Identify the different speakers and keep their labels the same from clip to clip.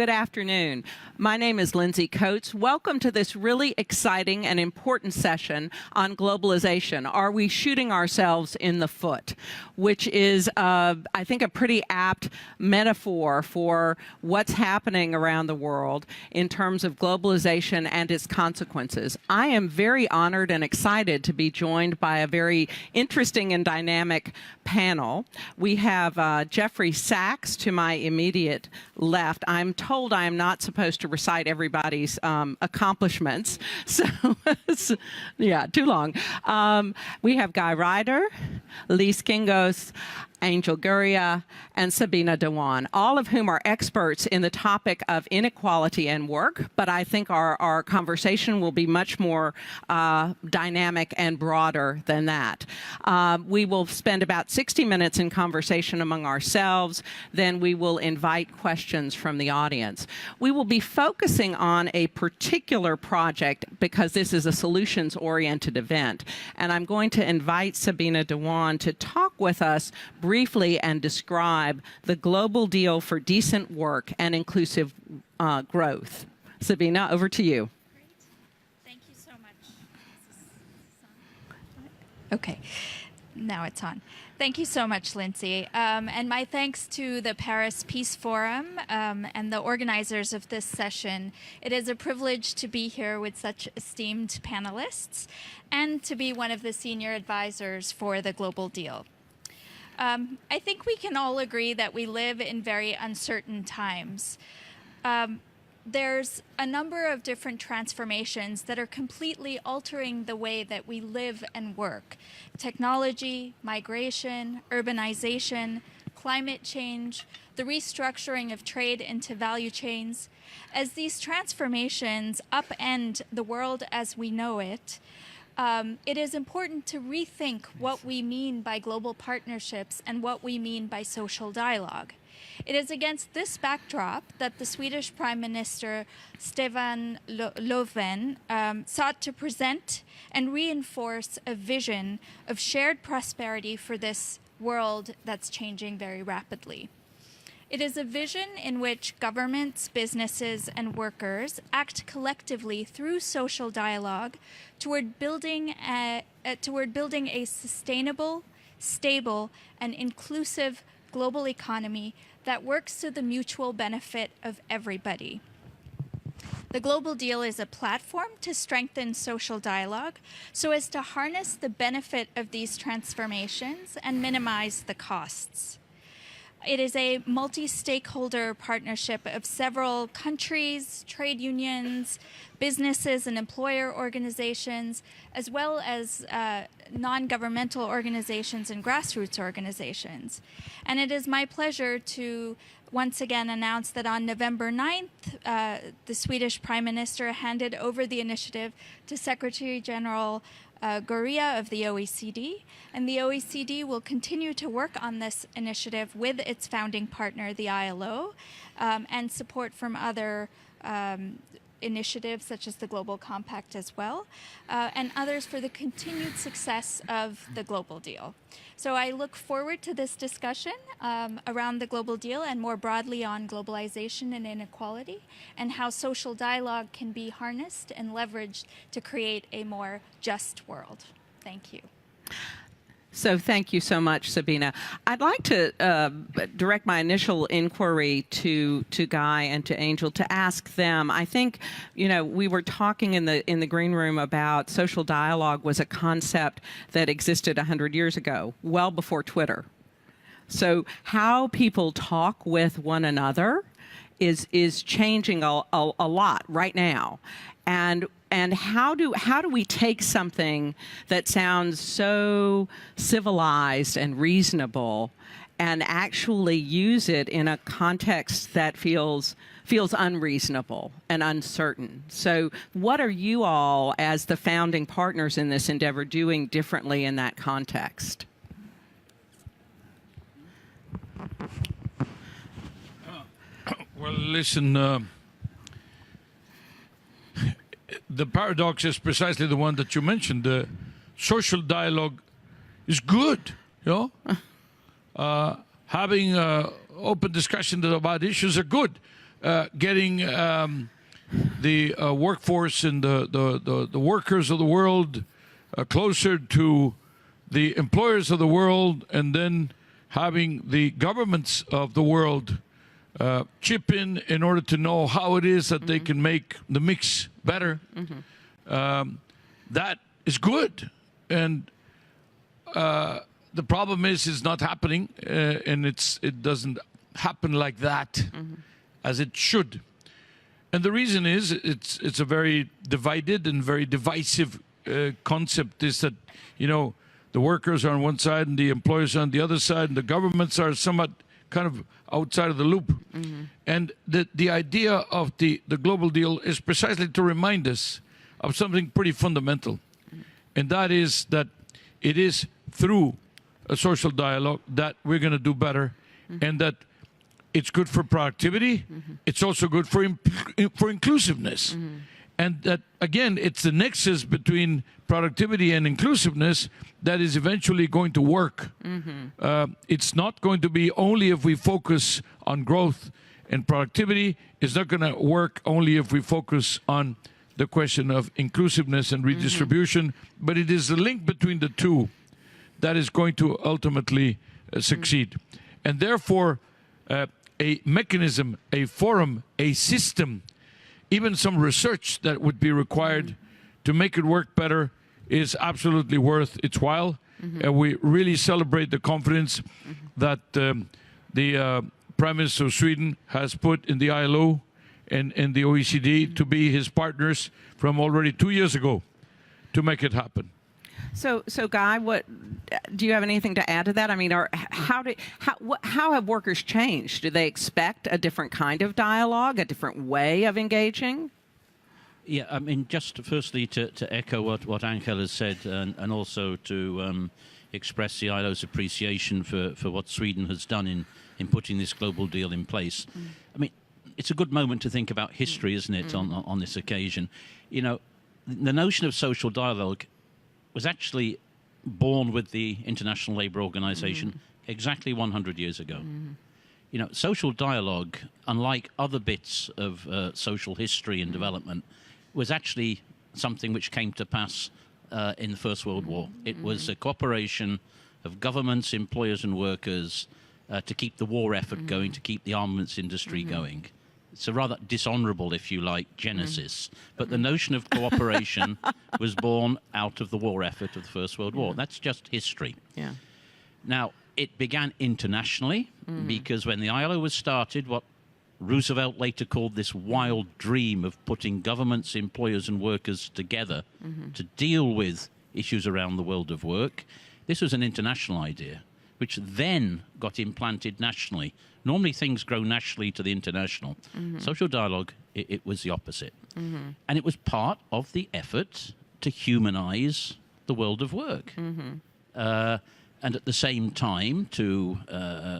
Speaker 1: good afternoon. My name is Lindsay Coates. Welcome to this really exciting and important session on globalization. Are we shooting ourselves in the foot? Which is, I think, a pretty apt metaphor for what's happening around the world in terms of globalization and its consequences. I am very honored and excited to be joined by a very interesting and dynamic panel. We have Jeffrey SACHS to my immediate left. I'm told I am not supposed to recite everybody's accomplishments, so yeah, too long. We have RYDER, Lise, KINGO, Angel GURRIA, and Sabina DEWAN, all of whom are experts in the topic of inequality and work, but I think our conversation will be much more dynamic and broader than that. We will spend about 60 minutes in conversation among ourselves, then we will invite questions from the audience. We will be focusing on a particular project because this is a solutions-oriented event, and I'm going to invite Sabina DEWAN to talk with us briefly and describe the global deal for decent work and inclusive growth. Sabina, over to you.
Speaker 2: Great. Thank you so much. Okay, now it's on. Thank you so much, Lindsay. And my thanks to the Paris Peace Forum and the organizers of this session. It is a privilege to be here with such esteemed panelists and to be one of the senior advisors for the Global Deal. I think we can all agree that we live in very uncertain times. There's a number of different transformations that are completely altering the way that we live and work. Technology, migration, urbanization, climate change, the restructuring of trade into value chains. As these transformations upend the world as we know it, it is important to rethink what we mean by global partnerships and what we mean by social dialogue. It is against this backdrop that the Swedish Prime Minister Stefan Löfven sought to present and reinforce a vision of shared prosperity for this world that's changing very rapidly. It is a vision in which governments, businesses, and workers act collectively through social dialogue toward building a sustainable, stable, and inclusive global economy that works to the mutual benefit of everybody. The Global Deal is a platform to strengthen social dialogue so as to harness the benefit of these transformations and minimize the costs. It is a multi-stakeholder partnership of several countries, trade unions, businesses and employer organizations, as well as non-governmental organizations and grassroots organizations. And it is my pleasure to once again announce that on November 9th, the Swedish Prime Minister handed over the initiative to Secretary General GURRIA of the OECD, and the OECD will continue to work on this initiative with its founding partner, the ILO, and support from other initiatives such as the Global Compact as well, and others for the continued success of the Global Deal. So I look forward to this discussion around the Global Deal and more broadly on globalization and inequality and how social dialogue can be harnessed and leveraged to create a more just world. Thank you.
Speaker 1: So thank you so much, Sabina. I'd like to direct my initial inquiry to Guy and to Angel to ask them. I think, you know, we were talking in the green room about social dialogue was a concept that existed 100 years ago, well before Twitter. So how people talk with one another is changing a lot right now. And how do we take something that sounds so civilized and reasonable and actually use it in a context that feels unreasonable and uncertain? So what are you all, as the founding partners in this endeavor, doing differently in that context?
Speaker 3: Well, listen, the paradox is precisely the one that you mentioned. The social dialogue is good, you know. Having open discussions about issues are good. getting the workforce and the workers of the world closer to the employers of the world, and then having the governments of the world chip in order to know how it is that they can make the mix better. That is good. And the problem is it's not happening, and it doesn't happen like that as it should. And the reason is it's a very divided and very divisive concept, is that, you know, the workers are on one side and the employers are on the other side, and the governments are somewhat kind of outside of the loop. And the idea of the global deal is precisely to remind us of something pretty fundamental. And that is that it is through a social dialogue that we're going to do better, and that it's good for productivity. It's also good for inclusiveness. And that, again, it's the nexus between productivity and inclusiveness that is eventually going to work. It's not going to be only if we focus on growth and productivity. It's not going to work only if we focus on the question of inclusiveness and redistribution. But it is the link between the two that is going to ultimately succeed. And therefore, a mechanism, a forum, a system, even some research that would be required to make it work better is absolutely worth its while. And we really celebrate the confidence that the Prime Minister of Sweden has put in the ILO and in the OECD to be his partners from already 2 years ago to make it happen.
Speaker 1: So Guy, what do you have anything to add to that? I mean, how have workers changed? Do they expect a different kind of dialogue, a different way of engaging?
Speaker 4: Yeah, I mean, just firstly to echo what Angel has said, and also to express the ILO's appreciation for what Sweden has done in putting this global deal in place. I mean, it's a good moment to think about history, isn't it, on this occasion? You know, the notion of social dialogue was actually born with the International Labour Organization exactly 100 years ago. You know, social dialogue, unlike other bits of social history and development, was actually something which came to pass in the First World War. It was a cooperation of governments, employers and workers to keep the war effort going, to keep the armaments industry going. It's a rather dishonorable, if you like, genesis. But the notion of cooperation was born out of the war effort of the First World War. That's just history.
Speaker 1: Yeah.
Speaker 4: Now, it began internationally because when the ILO was started, what Roosevelt later called this wild dream of putting governments, employers and workers together to deal with issues around the world of work, this was an international idea, which then got implanted nationally. Normally things grow nationally to the international. Social dialogue, it was the opposite. And it was part of the effort to humanize the world of work. And at the same time to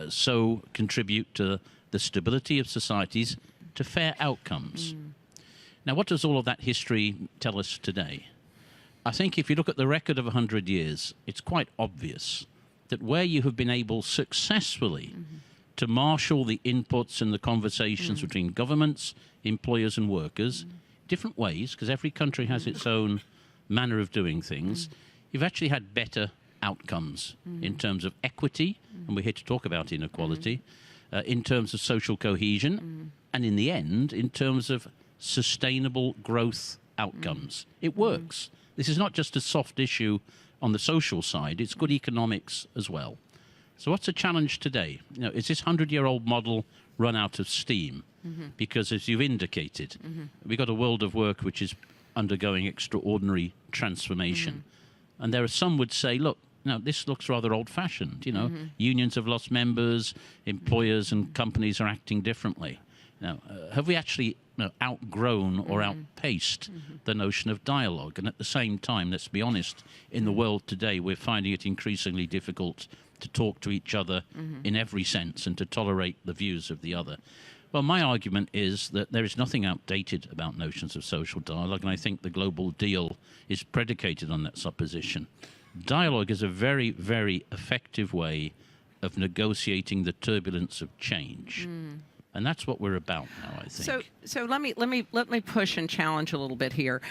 Speaker 4: so contribute to the stability of societies, to fair outcomes. Now, what does all of that history tell us today? I think if you look at the record of 100 years, it's quite obvious that where you have been able successfully to marshal the inputs and the conversations between governments, employers and workers, different ways, because every country has its own manner of doing things, you've actually had better outcomes in terms of equity, and we're here to talk about inequality, in terms of social cohesion, and in the end, in terms of sustainable growth outcomes. It works. This is not just a soft issue on the social side, it's good economics as well. So what's the challenge today? You know, is this 100-year-old model run out of steam? Because as you've indicated, we've got a world of work which is undergoing extraordinary transformation. And there are some would say, look, now this looks rather old-fashioned. You know, unions have lost members, employers and companies are acting differently. Now, have we actually outgrown or outpaced the notion of dialogue? And at the same time, let's be honest, in the world today, we're finding it increasingly difficult to talk to each other in every sense and to tolerate the views of the other. Well, my argument is that there is nothing outdated about notions of social dialogue, and I think the global deal is predicated on that supposition. Dialogue is a very, very effective way of negotiating the turbulence of change. And that's what we're about now, I think.
Speaker 1: So let me push and challenge a little bit here.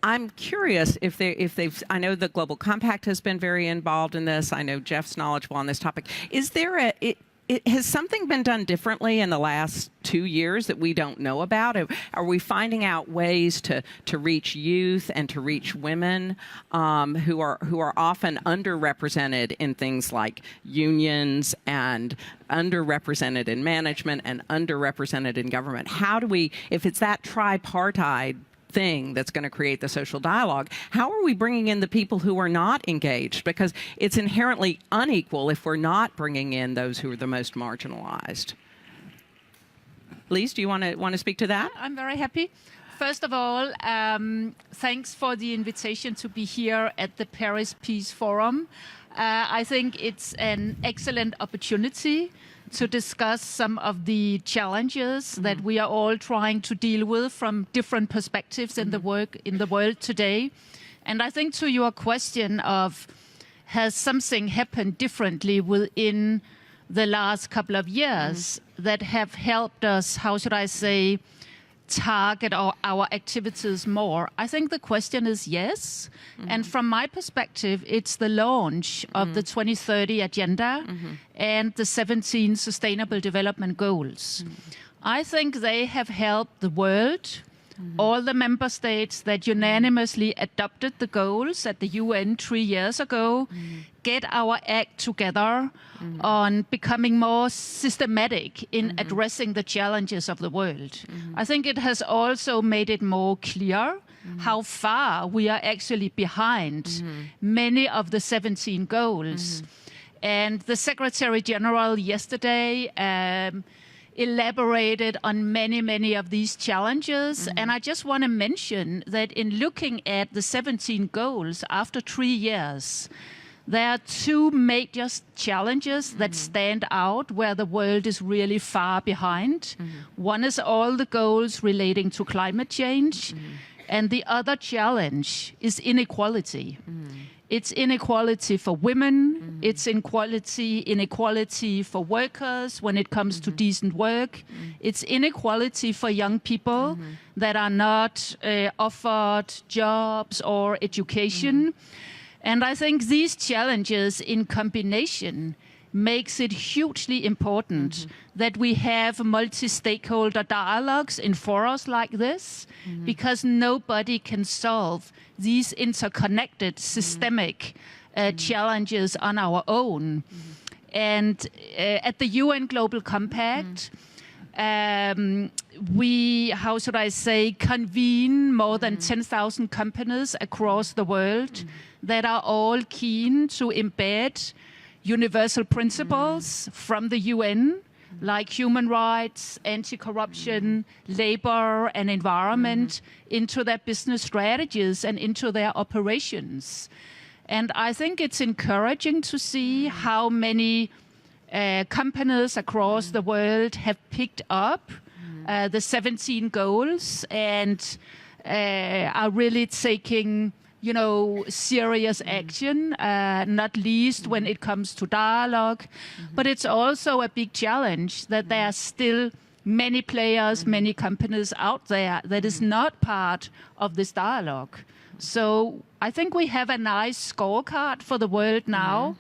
Speaker 1: I'm curious if they've. I know the Global Compact has been very involved in this. I know Jeff's knowledgeable on this topic. Is there has something been done differently in the last 2 years that we don't know about? Are we finding out ways to reach youth and to reach women who are often underrepresented in things like unions and underrepresented in management and underrepresented in government? How do we, if it's that tripartite thing that's going to create the social dialogue, how are we bringing in the people who are not engaged? Because it's inherently unequal if we're not bringing in those who are the most marginalized. Lise, do you want to speak to that?
Speaker 5: I'm very happy. First of all, thanks for the invitation to be here at the Paris Peace Forum. I think it's an excellent opportunity to discuss some of the challenges that we are all trying to deal with from different perspectives in the world today. And I think to your question of has something happened differently within the last couple of years that have helped us, how should I say, target our activities more? I think the question is yes. And from my perspective, it's the launch of the 2030 Agenda and the 17 Sustainable Development Goals. I think they have helped the world, all the member states that unanimously adopted the goals at the UN 3 years ago, get our act together on becoming more systematic in addressing the challenges of the world. I think it has also made it more clear how far we are actually behind many of the 17 goals. And the Secretary General yesterday elaborated on many of these challenges. And I just want to mention that in looking at the 17 goals after 3 years, there are two major challenges that stand out where the world is really far behind. One is all the goals relating to climate change. And the other challenge is inequality. It's inequality for women. It's inequality for workers when it comes to decent work. It's inequality for young people that are not offered jobs or education. And I think these challenges in combination makes it hugely important that we have multi-stakeholder dialogues in forums like this, because nobody can solve these interconnected systemic challenges on our own. And at the UN Global Compact, we, how should I say, convene more than 10,000 companies across the world that are all keen to embed universal principles from the UN, like human rights, anti-corruption, labor and environment, into their business strategies and into their operations. And I think it's encouraging to see how many companies across the world have picked up the 17 goals and are really taking serious action, not least when it comes to dialogue. But it's also a big challenge that there are still many players, many companies out there that is not part of this dialogue. So I think we have a nice scorecard for the world now.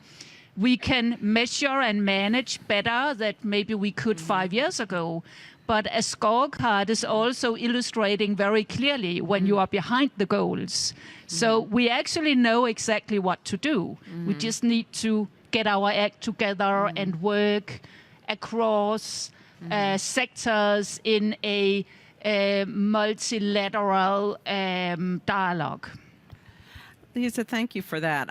Speaker 5: We can measure and manage better than maybe we could 5 years ago. But a scorecard is also illustrating very clearly when you are behind the goals. So we actually know exactly what to do. We just need to get our act together and work across sectors in a multilateral dialogue.
Speaker 1: Lisa, thank you for that.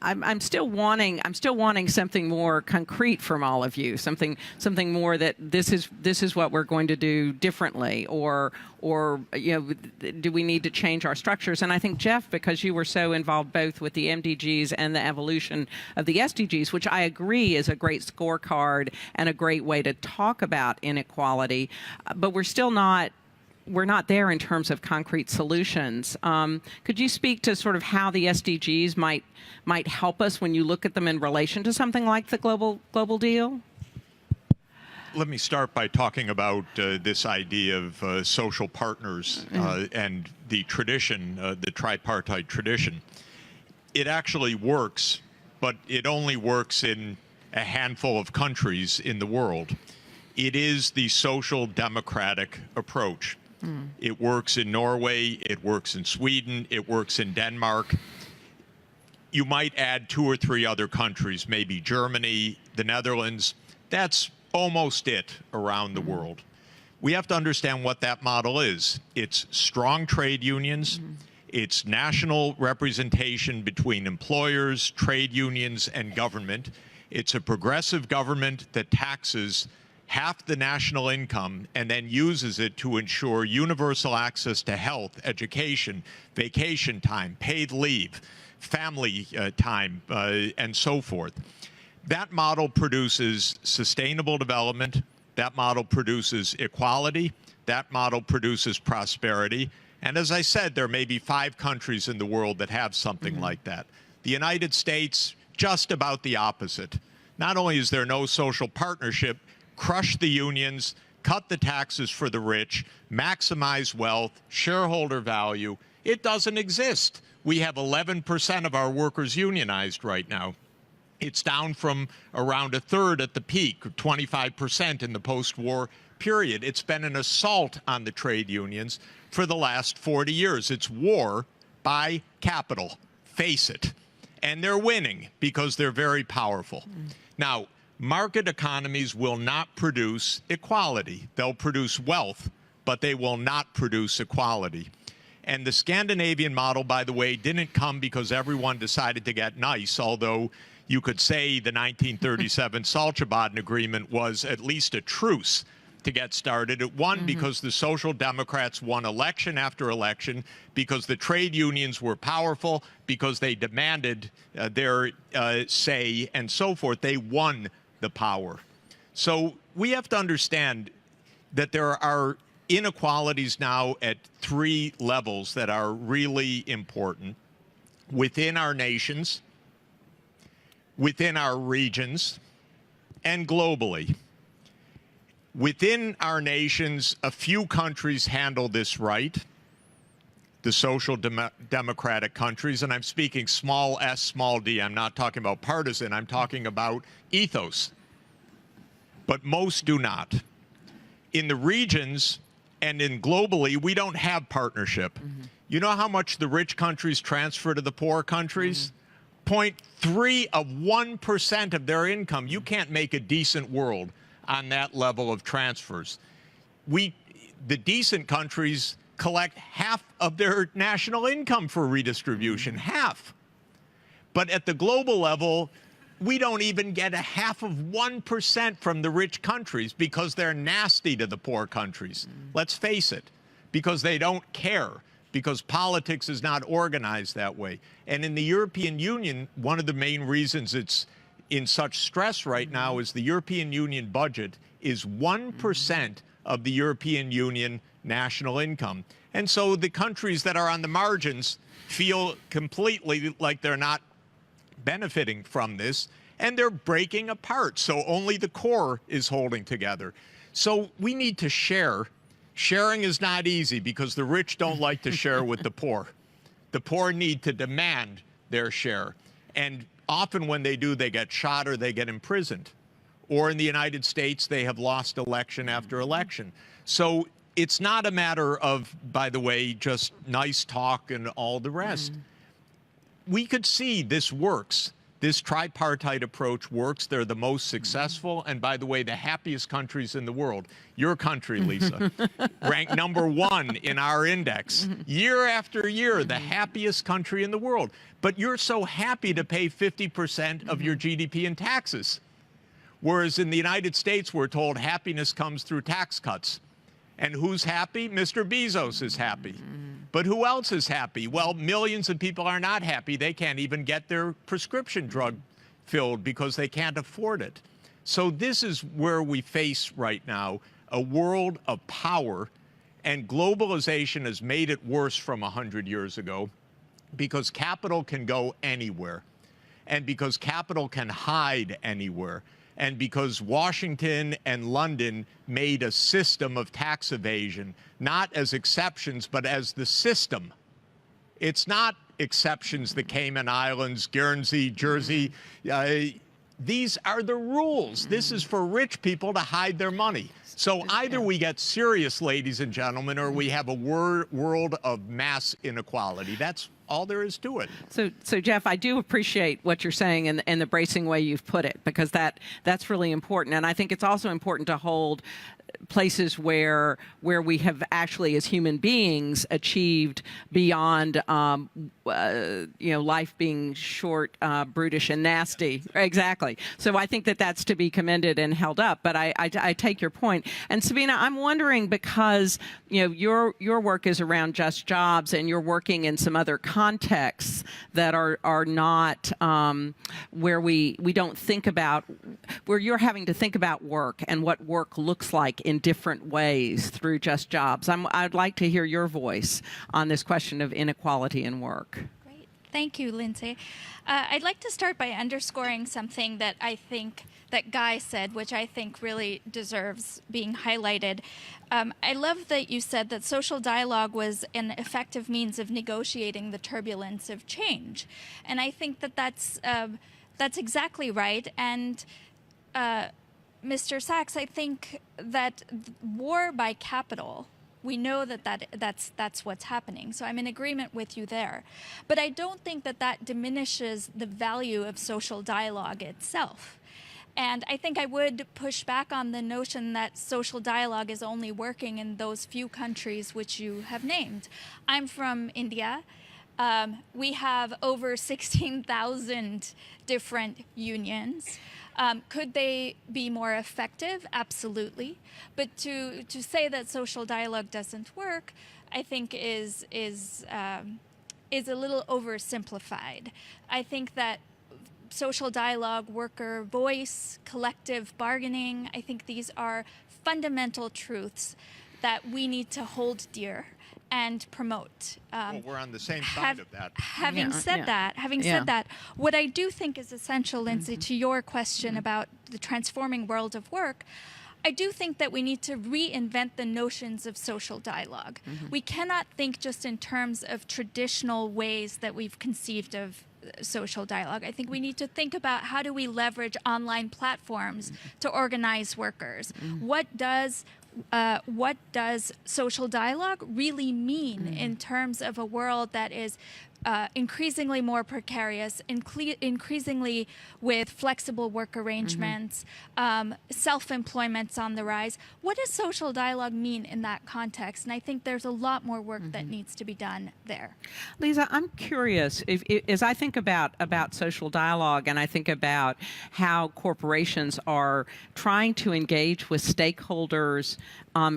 Speaker 1: I'm still wanting something more concrete from all of you, something more that this is what we're going to do differently, or do we need to change our structures? And I think, Jeff, because you were so involved both with the MDGs and the evolution of the SDGs, which I agree is a great scorecard and a great way to talk about inequality, but we're not there in terms of concrete solutions. Could you speak to sort of how the SDGs might help us when you look at them in relation to something like the global deal?
Speaker 6: let me start by talking about this idea of social partners and the tradition, the tripartite tradition. It actually works, but it only works in a handful of countries in the world. It is the social democratic approach. It works in Norway, it works in Sweden, it works in Denmark. You might add 2 or 3 other countries, maybe Germany, the Netherlands. That's almost it around the world. We have to understand what that model is. It's strong trade unions. It's national representation between employers, trade unions, and government. It's a progressive government that taxes half the national income and then uses it to ensure universal access to health, education, vacation time, paid leave, family time, and so forth. That model produces sustainable development. That model produces equality. That model produces prosperity. And as I said, there may be 5 countries in the world that have something like that. The United States, just about the opposite. Not only is there no social partnership, crush the unions, cut the taxes for the rich, maximize wealth, shareholder value. It doesn't exist. We have 11% of our workers unionized right now. It's down from around 1/3 at the peak, 25% in the post-war period. It's been an assault on the trade unions for the last 40 years. It's war by capital. Face it. And they're winning because they're very powerful. Now, market economies will not produce equality. They'll produce wealth, but they will not produce equality. And the Scandinavian model, by the way, didn't come because everyone decided to get nice, although you could say the 1937 Saltsjöbaden Agreement was at least a truce to get started. It won because the Social Democrats won election after election, because the trade unions were powerful, because they demanded their say, and so forth. They won the power. So we have to understand that there are inequalities now at 3 levels that are really important: within our nations, within our regions, and globally. Within our nations, a few countries handle this right, the social democratic countries, and I'm speaking small s, small d. I'm not talking about partisan, I'm talking about ethos. But most do not. In the regions and in globally, we don't have partnership. You know how much the rich countries transfer to the poor countries? 0.3 of 1% of their income. You can't make a decent world on that level of transfers. The decent countries collect half of their national income for redistribution, half. But at the global level, we don't even get 0.5 of 1% from the rich countries because they're nasty to the poor countries. Let's face it, because they don't care, because politics is not organized that way. And in the European Union, one of the main reasons it's in such stress right now is the European Union budget is 1% of the European Union national income. And so the countries that are on the margins feel completely like they're not benefiting from this, and they're breaking apart. So only the core is holding together. So we need to share. Sharing is not easy because the rich don't like to share with the poor. The poor need to demand their share. And often when they do, they get shot or they get imprisoned. Or in the United States, they have lost election after election. So it's not a matter of, by the way, just nice talk and all the rest. We could see this works. This tripartite approach works. They're the most successful. And by the way, the happiest countries in the world. Your country, Lisa, ranked #1 in our index. Year after year, the happiest country in the world. But you're so happy to pay 50% of your GDP in taxes. Whereas in the United States, we're told happiness comes through tax cuts. And who's happy? Mr. Bezos is happy. But who else is happy? Well, millions of people are not happy. They can't even get their prescription drug filled because they can't afford it. So this is where we face right now a world of power, and globalization has made it worse from 100 years ago because capital can go anywhere, and because capital can hide anywhere. and because Washington and London made a system of tax evasion, not as exceptions, but as the system. It's not exceptions, the Cayman Islands, Guernsey, Jersey. These are the rules. This is for rich people to hide their money. So either we get serious, ladies and gentlemen, or we have a world of mass inequality. That's all there is to it.
Speaker 1: So Jeff, I do appreciate what you're saying and the bracing way you've put it, because that's really important. And I think it's also important to hold places where we have actually, as human beings, achieved beyond life being short, brutish, and nasty. Exactly. So I think that's to be commended and held up. But I take your point. And Sabina, I'm wondering, because your work is around JustJobs, and you're working in some other contexts that are not where we don't think about, where you're having to think about work and what work looks like in different ways through JustJobs. I'd like to hear your voice on this question of inequality in work.
Speaker 2: Great. Thank you, Lindsay. I'd like to start by underscoring something that I think that Guy said, which I think really deserves being highlighted. I love that you said that social dialogue was an effective means of negotiating the turbulence of change. And I think that's exactly right. And Mr. Sachs, I think that war by capital, we know that's what's happening. So I'm in agreement with you there. But I don't think that diminishes the value of social dialogue itself. And I think I would push back on the notion that social dialogue is only working in those few countries which you have named. I'm from India. We have over 16,000 different unions. Could they be more effective? Absolutely. But to say that social dialogue doesn't work, I think is a little oversimplified. I think that social dialogue, worker voice, collective bargaining, I think these are fundamental truths that we need to hold dear and promote.
Speaker 6: Well, we're on the same side of that.
Speaker 2: Having said that, what I do think is essential, Lindsay, to your question about the transforming world of work, I do think that we need to reinvent the notions of social dialogue. We cannot think just in terms of traditional ways that we've conceived of social dialogue. I think we need to think about how do we leverage online platforms to organize workers. What does social dialogue really mean in terms of a world that is increasingly more precarious, increasingly with flexible work arrangements, self-employment's on the rise? What does social dialogue mean in that context? And I think there's a lot more work that needs to be done there.
Speaker 1: Lise, I'm curious, as I think about social dialogue, and I think about how corporations are trying to engage with stakeholders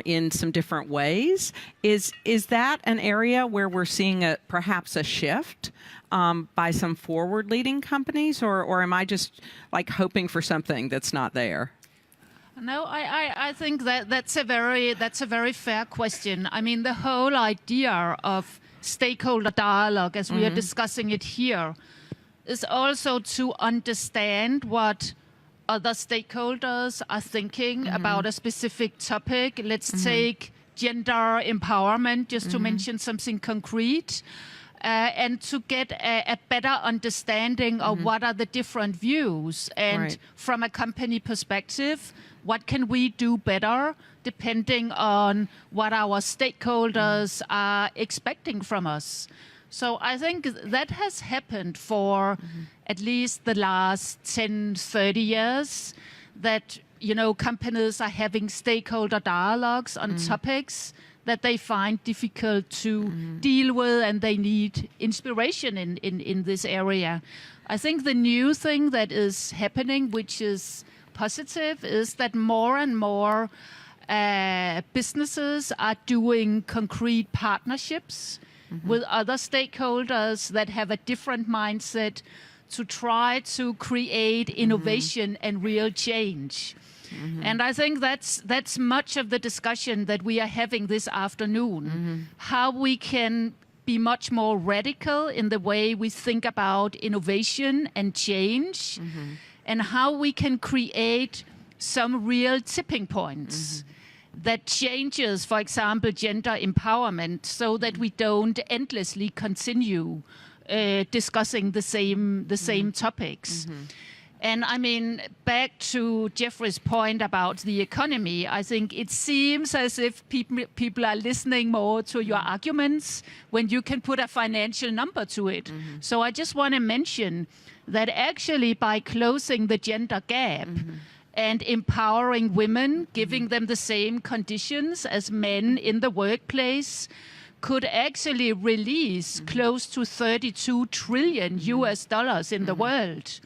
Speaker 1: in some different ways, is that an area where we're seeing perhaps a shift by some forward-leading companies, or am I just like hoping for something that's not there?
Speaker 5: No, I think that's a very fair question. I mean, the whole idea of stakeholder dialogue, as we are discussing it here, is also to understand what other stakeholders are thinking about a specific topic. Let's take gender empowerment, just to mention something concrete, and to get a better understanding of what are the different views. And from a company perspective, what can we do better depending on what our stakeholders are expecting from us? So I think that has happened for at least the last 10, 30 years, that, companies are having stakeholder dialogues on topics that they find difficult to deal with, and they need inspiration in this area. I think the new thing that is happening, which is positive, is that more and more businesses are doing concrete partnerships with other stakeholders that have a different mindset to try to create innovation and real change. And I think that's much of the discussion that we are having this afternoon. How we can be much more radical in the way we think about innovation and change, and how we can create some real tipping points that changes, for example, gender empowerment, so that we don't endlessly continue discussing the same topics. And I mean, back to Jeffrey's point about the economy, I think it seems as if people are listening more to your arguments when you can put a financial number to it. So I just want to mention that actually by closing the gender gap and empowering women, giving them the same conditions as men in the workplace, could actually release close to 32 trillion US dollars in the world.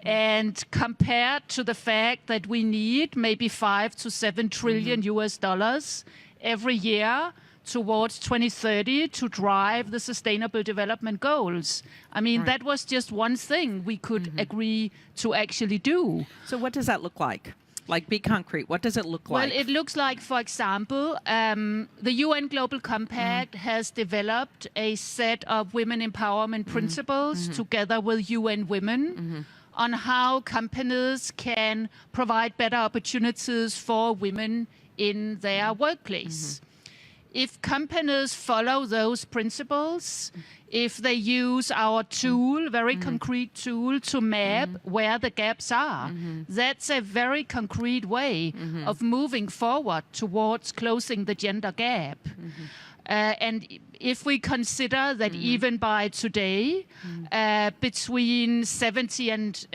Speaker 5: And compared to the fact that we need maybe 5 to 7 trillion US dollars every year towards 2030 to drive the Sustainable Development Goals. I mean, that was just one thing we could agree to actually do.
Speaker 1: So what does that look like? Like, be concrete. What does it look like?
Speaker 5: Well, it looks like, for example, the UN Global Compact has developed a set of women empowerment principles together with UN Women on how companies can provide better opportunities for women in their workplace. If companies follow those principles, if they use our tool, very concrete tool, to map where the gaps are, that's a very concrete way of moving forward towards closing the gender gap. And if we consider that even by today, between 70 and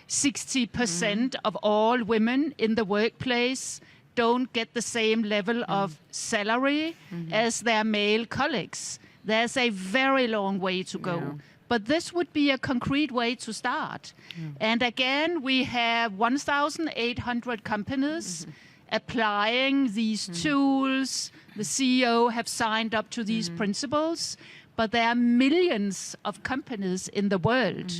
Speaker 5: 60% of all women in the workplace don't get the same level of salary as their male colleagues. There's a very long way to go. But this would be a concrete way to start. And again, we have 1,800 companies applying these tools. The CEO have signed up to these principles, but there are millions of companies in the world.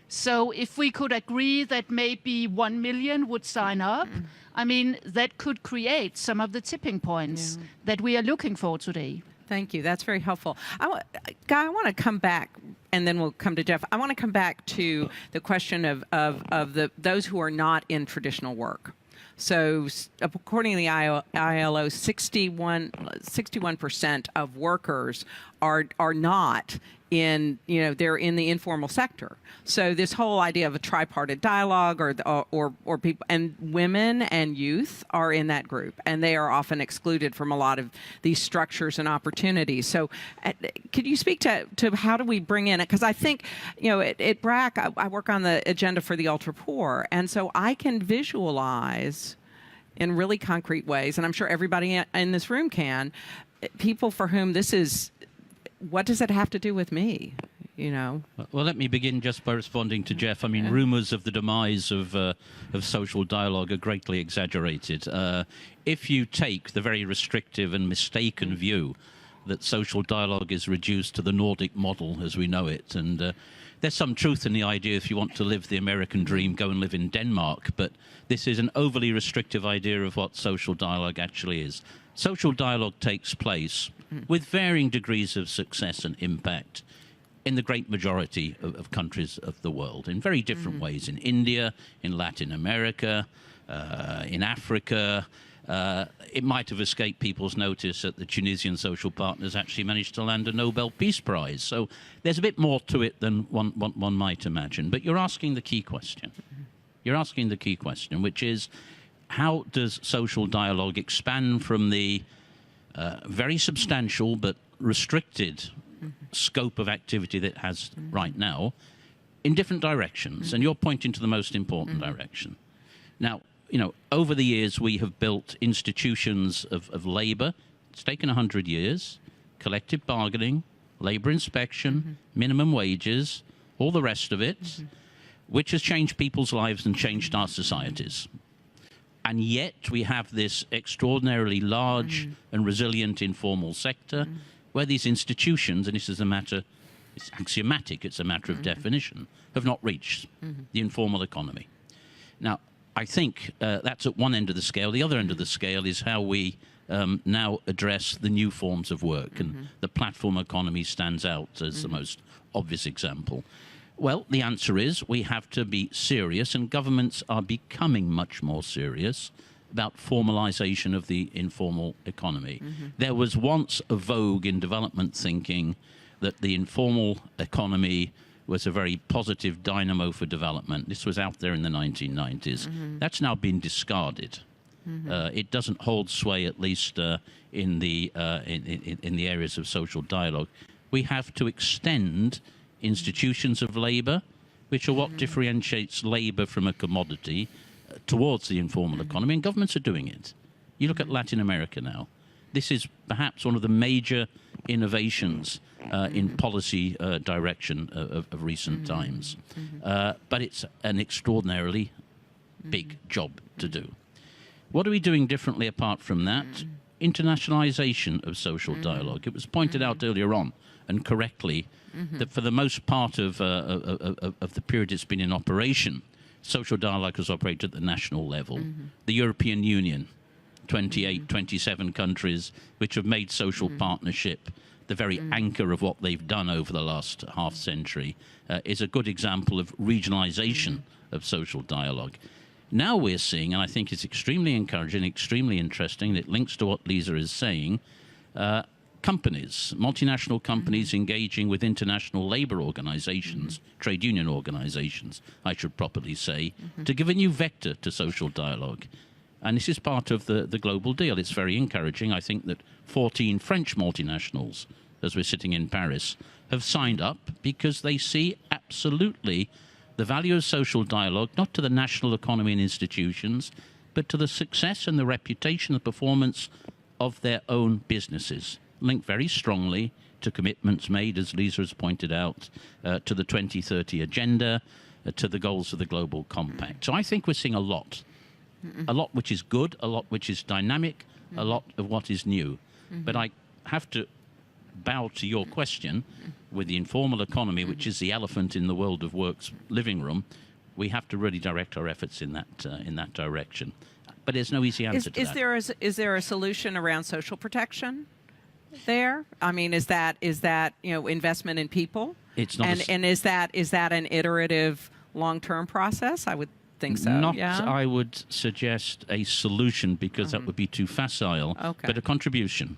Speaker 5: So if we could agree that maybe 1 million would sign up, I mean, that could create some of the tipping points that we are looking for today.
Speaker 1: Thank you. That's very helpful. Guy, I want to come back, and then we'll come to Jeff. I want to come back to the question of those who are not in traditional work. So according to the ILO, 61% of workers are not in, they're in the informal sector. So this whole idea of a tripartite dialogue or people, and women and youth are in that group, and they are often excluded from a lot of these structures and opportunities. So could you speak to how do we bring in it? Because I think, at BRAC, I work on the agenda for the ultra poor, and so I can visualize in really concrete ways, and I'm sure everybody in this room can, people for whom this is, what does it have to do with me? Well,
Speaker 4: let me begin just by responding to Jeff. I mean, rumors of the demise of social dialogue are greatly exaggerated. If you take the very restrictive and mistaken view that social dialogue is reduced to the Nordic model as we know it, and there's some truth in the idea if you want to live the American dream, go and live in Denmark, but this is an overly restrictive idea of what social dialogue actually is. Social dialogue takes place with varying degrees of success and impact in the great majority of countries of the world, in very different ways, in India, in Latin America, in Africa. It might have escaped people's notice that the Tunisian social partners actually managed to land a Nobel Peace Prize. So there's a bit more to it than one might imagine. But you're asking the key question. You're asking the key question, which is, how does social dialogue expand from the very substantial but restricted scope of activity that it has right now in different directions? And you're pointing to the most important direction. Now, over the years, we have built institutions of labor. It's taken 100 years, collective bargaining, labor inspection, minimum wages, all the rest of it, which has changed people's lives and changed our societies. And yet we have this extraordinarily large and resilient informal sector where these institutions, and this is a matter, it's axiomatic, it's a matter of definition, have not reached the informal economy. Now, I think that's at one end of the scale. The other end of the scale is how we now address the new forms of work, and the platform economy stands out as the most obvious example. Well, the answer is we have to be serious, and governments are becoming much more serious about formalization of the informal economy. There was once a vogue in development thinking that the informal economy was a very positive dynamo for development. This was out there in the 1990s. That's now been discarded. It doesn't hold sway, at least in the areas of social dialogue. We have to extend institutions of labor, which are what differentiates labor from a commodity, towards the informal economy, and governments are doing it. You look at Latin America now. This is perhaps one of the major innovations in policy direction of recent times. But it's an extraordinarily big job to do. What are we doing differently apart from that? Internationalization of social dialogue. It was pointed out earlier on, and correctly, that for the most part of the period it's been in operation, social dialogue has operated at the national level. The European Union, 28, 27 countries, which have made social partnership the very anchor of what they've done over the last half century, is a good example of regionalization of social dialogue. Now we're seeing, and I think it's extremely encouraging, extremely interesting, and it links to what Lise is saying, companies, multinational companies engaging with international labor organizations, trade union organizations, I should properly say, to give a new vector to social dialogue. And this is part of the global deal. It's very encouraging. I think that 14 French multinationals, as we're sitting in Paris, have signed up because they see absolutely the value of social dialogue, not to the national economy and institutions, but to the success and the reputation and performance of their own businesses, linked very strongly to commitments made, as Lise has pointed out, to the 2030 agenda, to the goals of the Global Compact. So I think we're seeing a lot which is good, a lot which is dynamic, a lot of what is new. But I have to bow to your question with the informal economy, which is the elephant in the world of work's living room. We have to really direct our efforts in that direction. But there's no easy answer to that.
Speaker 1: Is there a solution around social protection there? I mean, is that investment in people?
Speaker 4: It's not.
Speaker 1: And is that an iterative long-term process? I would think so.
Speaker 4: I would suggest a solution, because that would be too facile, but a contribution.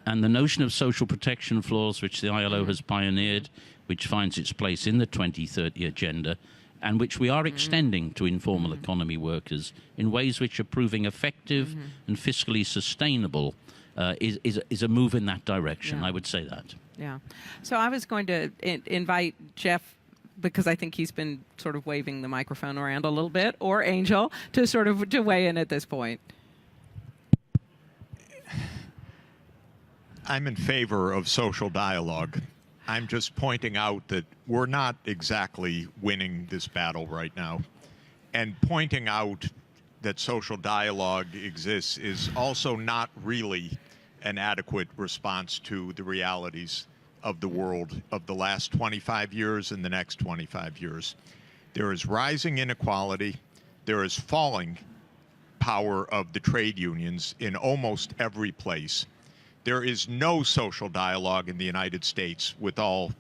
Speaker 4: And the notion of social protection floors, which the ILO has pioneered, which finds its place in the 2030 agenda, and which we are extending to informal economy workers in ways which are proving effective and fiscally sustainable, is a move in that direction. I would say that.
Speaker 1: Yeah. So I was going to invite Jeff, because I think he's been sort of waving the microphone around a little bit, or Angel, to weigh in at this point.
Speaker 6: I'm in favor of social dialogue. I'm just pointing out that we're not exactly winning this battle right now. And pointing out that social dialogue exists is also not really an adequate response to the realities of the world of the last 25 years and the next 25 years. There is rising inequality. There is falling power of the trade unions in almost every place. There is no social dialogue in the United States, with all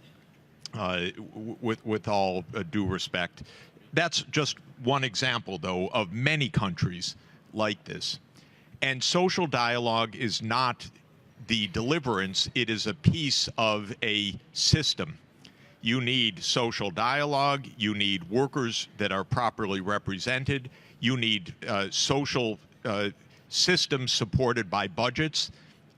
Speaker 6: due respect. That's just one example, though, of many countries like this. And social dialogue is not the deliverance. It is a piece of a system. You need social dialogue. You need workers that are properly represented. You need social systems supported by budgets.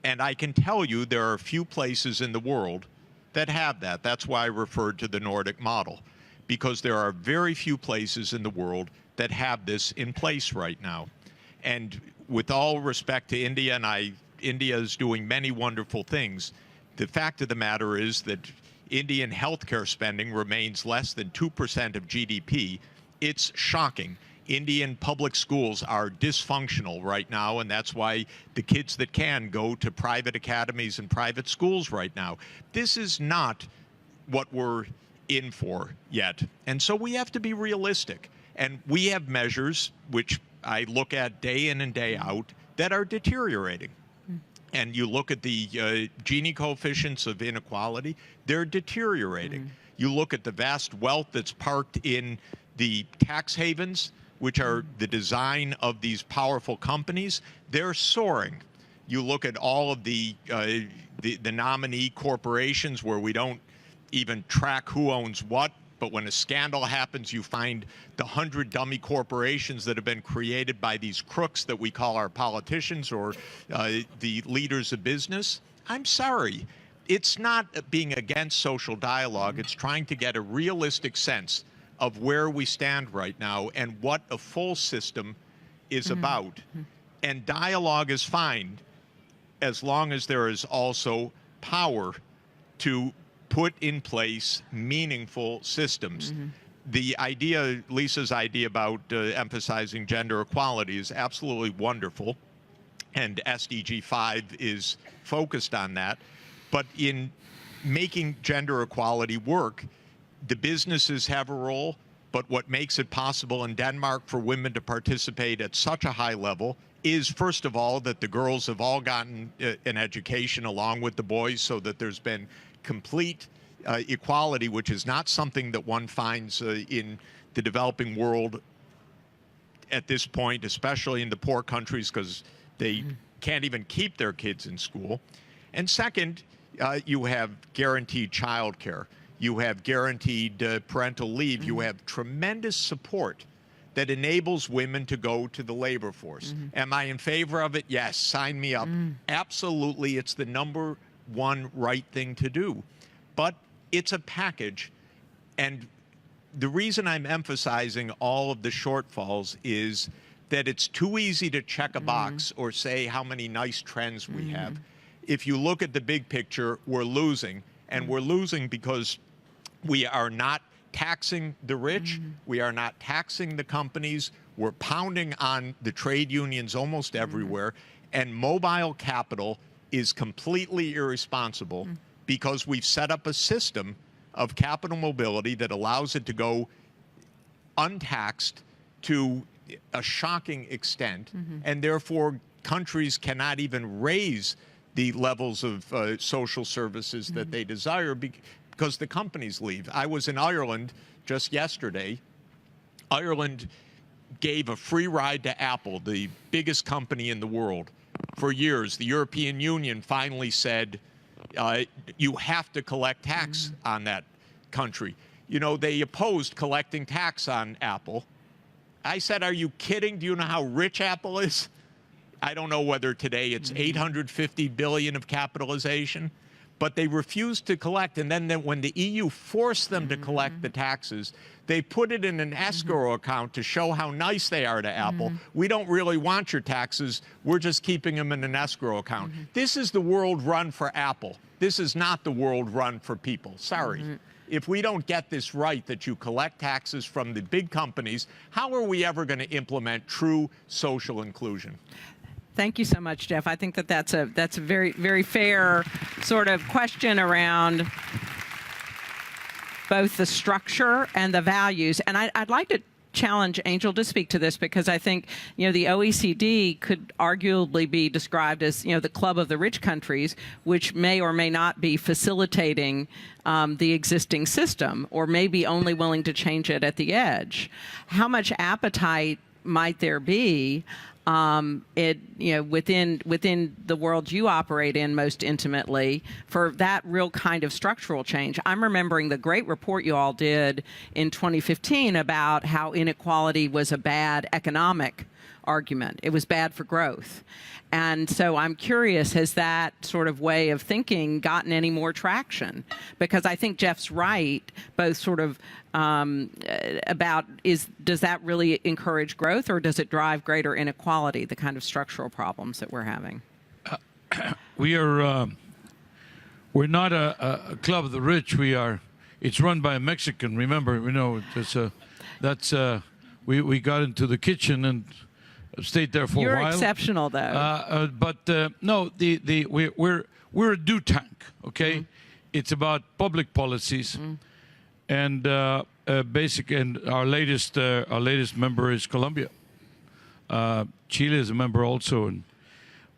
Speaker 6: And I can tell you there are a few places in the world that have that. That's why I referred to the Nordic model, because there are very few places in the world that have this in place right now. And with all respect to India, and India is doing many wonderful things, the fact of the matter is that Indian healthcare spending remains less than 2% of GDP. It's shocking. Indian public schools are dysfunctional right now, and that's why the kids that can go to private academies and private schools right now. This is not what we're in for yet. And so we have to be realistic. And we have measures, which I look at day in and day out, that are deteriorating. And you look at the Gini coefficients of inequality, they're deteriorating. You look at the vast wealth that's parked in the tax havens, which are the design of these powerful companies. They're soaring. You look at all of the nominee corporations where we don't even track who owns what, but when a scandal happens, you find the 100 dummy corporations that have been created by these crooks that we call our politicians or the leaders of business. I'm sorry. It's not being against social dialogue. It's trying to get a realistic sense of where we stand right now and what a full system is about. And dialogue is fine as long as there is also power to put in place meaningful systems. The idea, Lisa's idea about emphasizing gender equality is absolutely wonderful, and SDG 5 is focused on that. But in making gender equality work, the businesses have a role, but what makes it possible in Denmark for women to participate at such a high level is, first of all, that the girls have all gotten an education along with the boys, so that there's been complete equality, which is not something that one finds in the developing world at this point, especially in the poor countries, because they can't even keep their kids in school. And second, you have guaranteed childcare. You have guaranteed parental leave. You have tremendous support that enables women to go to the labor force. Am I in favor of it? Yes, sign me up. Absolutely, it's the number one right thing to do. But it's a package, and the reason I'm emphasizing all of the shortfalls is that it's too easy to check a box or say how many nice trends we have. If you look at the big picture, we're losing, and we're losing because we are not taxing the rich, we are not taxing the companies, we're pounding on the trade unions almost everywhere, and mobile capital is completely irresponsible because we've set up a system of capital mobility that allows it to go untaxed to a shocking extent, and therefore countries cannot even raise the levels of social services that they desire because the companies leave. I was in Ireland just yesterday. Ireland gave a free ride to Apple, the biggest company in the world. For years, the European Union finally said, you have to collect tax on that country. You know, they opposed collecting tax on Apple. I said, are you kidding? Do you know how rich Apple is? I don't know whether today it's 850 billion of capitalization, but they refused to collect. And then when the EU forced them to collect the taxes, they put it in an escrow account to show how nice they are to Apple. We don't really want your taxes. We're just keeping them in an escrow account. This is the world run for Apple. This is not the world run for people. Sorry. If we don't get this right, that you collect taxes from the big companies, how are we ever going to implement true social inclusion?
Speaker 1: Thank you so much, Jeff. I think that that's a very, very fair sort of question around both the structure and the values. And I'd like to challenge Angel to speak to this, because I think, you know, the OECD could arguably be described as, you know, the club of the rich countries, which may or may not be facilitating the existing system, or may be only willing to change it at the edge. How much appetite might there be within the world you operate in most intimately for that real kind of structural change? I'm remembering the great report you all did in 2015 about how inequality was a bad economic argument. It was bad for growth. And so I'm curious, has that sort of way of thinking gotten any more traction? Because I think Jeff's right, both sort of about does that really encourage growth, or does it drive greater inequality, the kind of structural problems that we're having?
Speaker 3: We're not a club of the rich. It's run by a Mexican. Remember, we got into the kitchen and stayed there for a while.
Speaker 1: You're exceptional, though.
Speaker 3: No, we're a do tank. Okay, it's about public policies, and and our latest member is Colombia. Chile is a member also,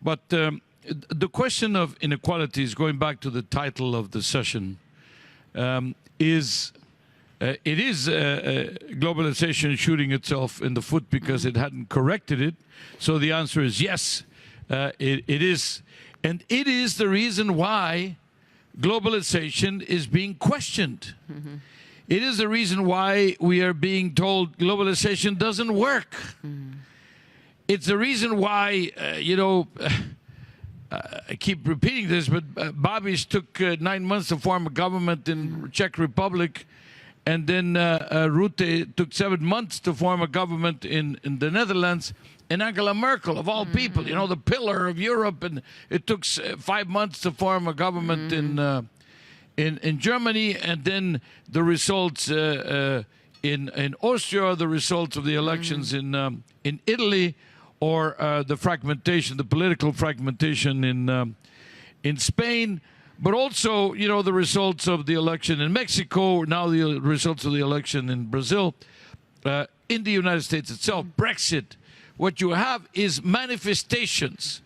Speaker 3: but the question of inequalities, going back to the title of the session, is it is globalization shooting itself in the foot because it hadn't corrected it. So the answer is yes, it is. And it is the reason why globalization is being questioned. It is the reason why we are being told globalization doesn't work. It's the reason why, I keep repeating this, but Babiš took 9 months to form a government in Czech Republic, and then Rutte took 7 months to form a government in the Netherlands, and Angela Merkel, of all people, the pillar of Europe, and it took 5 months to form a government in Germany, and then the results in Austria, the results of the elections in Italy, or the fragmentation, the political fragmentation in Spain, but also, the results of the election in Mexico, now the results of the election in Brazil, in the United States itself, Brexit. What you have is manifestations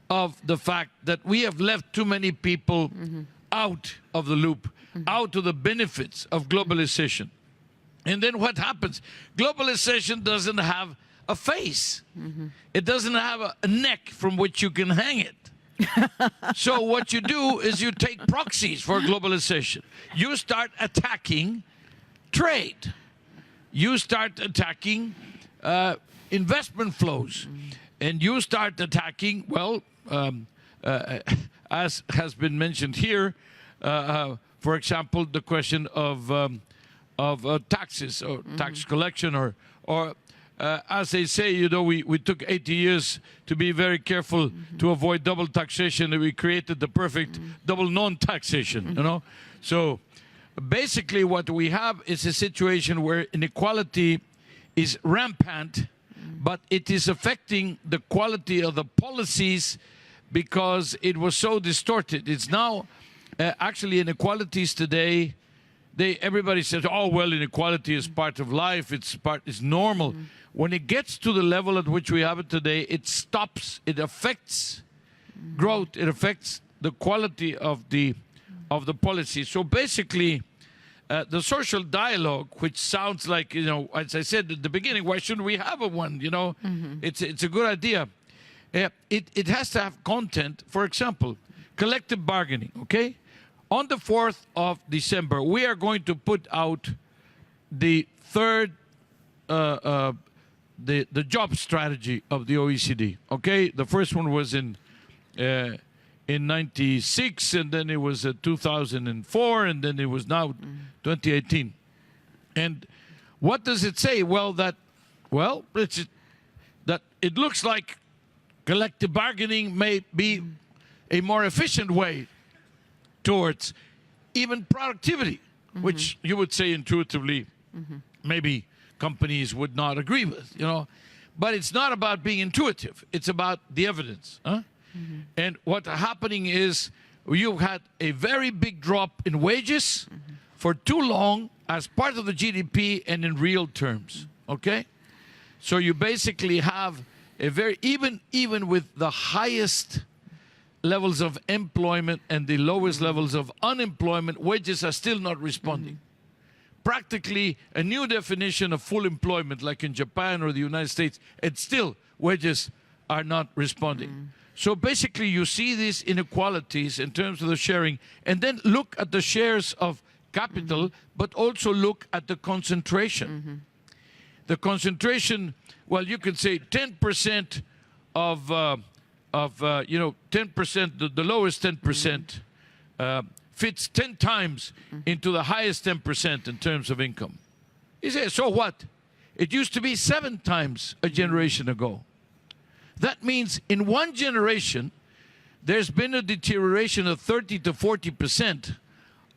Speaker 3: of the fact that we have left too many people out of the loop, out of the benefits of globalization. And then what happens? Globalization doesn't have a face. It doesn't have a neck from which you can hang it. So what you do is you take proxies for globalization. You start attacking trade. You start attacking investment flows. And you start attacking, as has been mentioned here, for example, the question of taxes or tax collection, or as they say, we took 80 years to be very careful to avoid double taxation, and we created the perfect double non-taxation, So basically what we have is a situation where inequality is rampant, but it is affecting the quality of the policies because it was so distorted. It's now actually inequalities today. Everybody says, "Oh well, inequality is part of life. It's normal." When it gets to the level at which we have it today, it stops. It affects growth. It affects the quality of the policy. So basically, the social dialogue, which sounds like, as I said at the beginning, why shouldn't we have one? It's a good idea. It has to have content. For example, collective bargaining. Okay. On the 4th of December, we are going to put out the third, the job strategy of the OECD. Okay, the first one was in '96, and then it was 2004, and then it was now 2018. And what does it say? That it looks like collective bargaining may be a more efficient way towards even productivity, which you would say intuitively maybe companies would not agree with, But it's not about being intuitive. It's about the evidence. And what's happening is you've had a very big drop in wages for too long as part of the GDP and in real terms. Okay? So you basically have a very, even with the highest levels of employment and the lowest levels of unemployment, wages are still not responding. Practically a new definition of full employment, like in Japan or the United States, and still wages are not responding. So basically you see these inequalities in terms of the sharing, and then look at the shares of capital, but also look at the concentration. The concentration, well, you could say 10% of 10%, the lowest 10% fits 10 times into the highest 10% in terms of income. You say, so what? It used to be 7 times a generation ago. That means in one generation, there's been a deterioration of 30 to 40%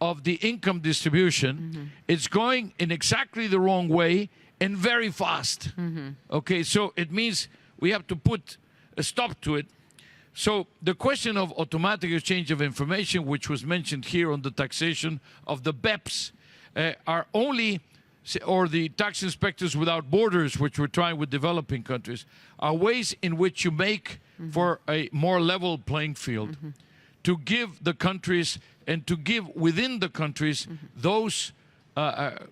Speaker 3: of the income distribution. It's going in exactly the wrong way and very fast. Okay, so it means we have to put a stop to it. So the question of automatic exchange of information, which was mentioned here on the taxation of the BEPS, are only, or the tax inspectors without borders, which we're trying with developing countries, are ways in which you make for a more level playing field. to give the countries and to give within the countries those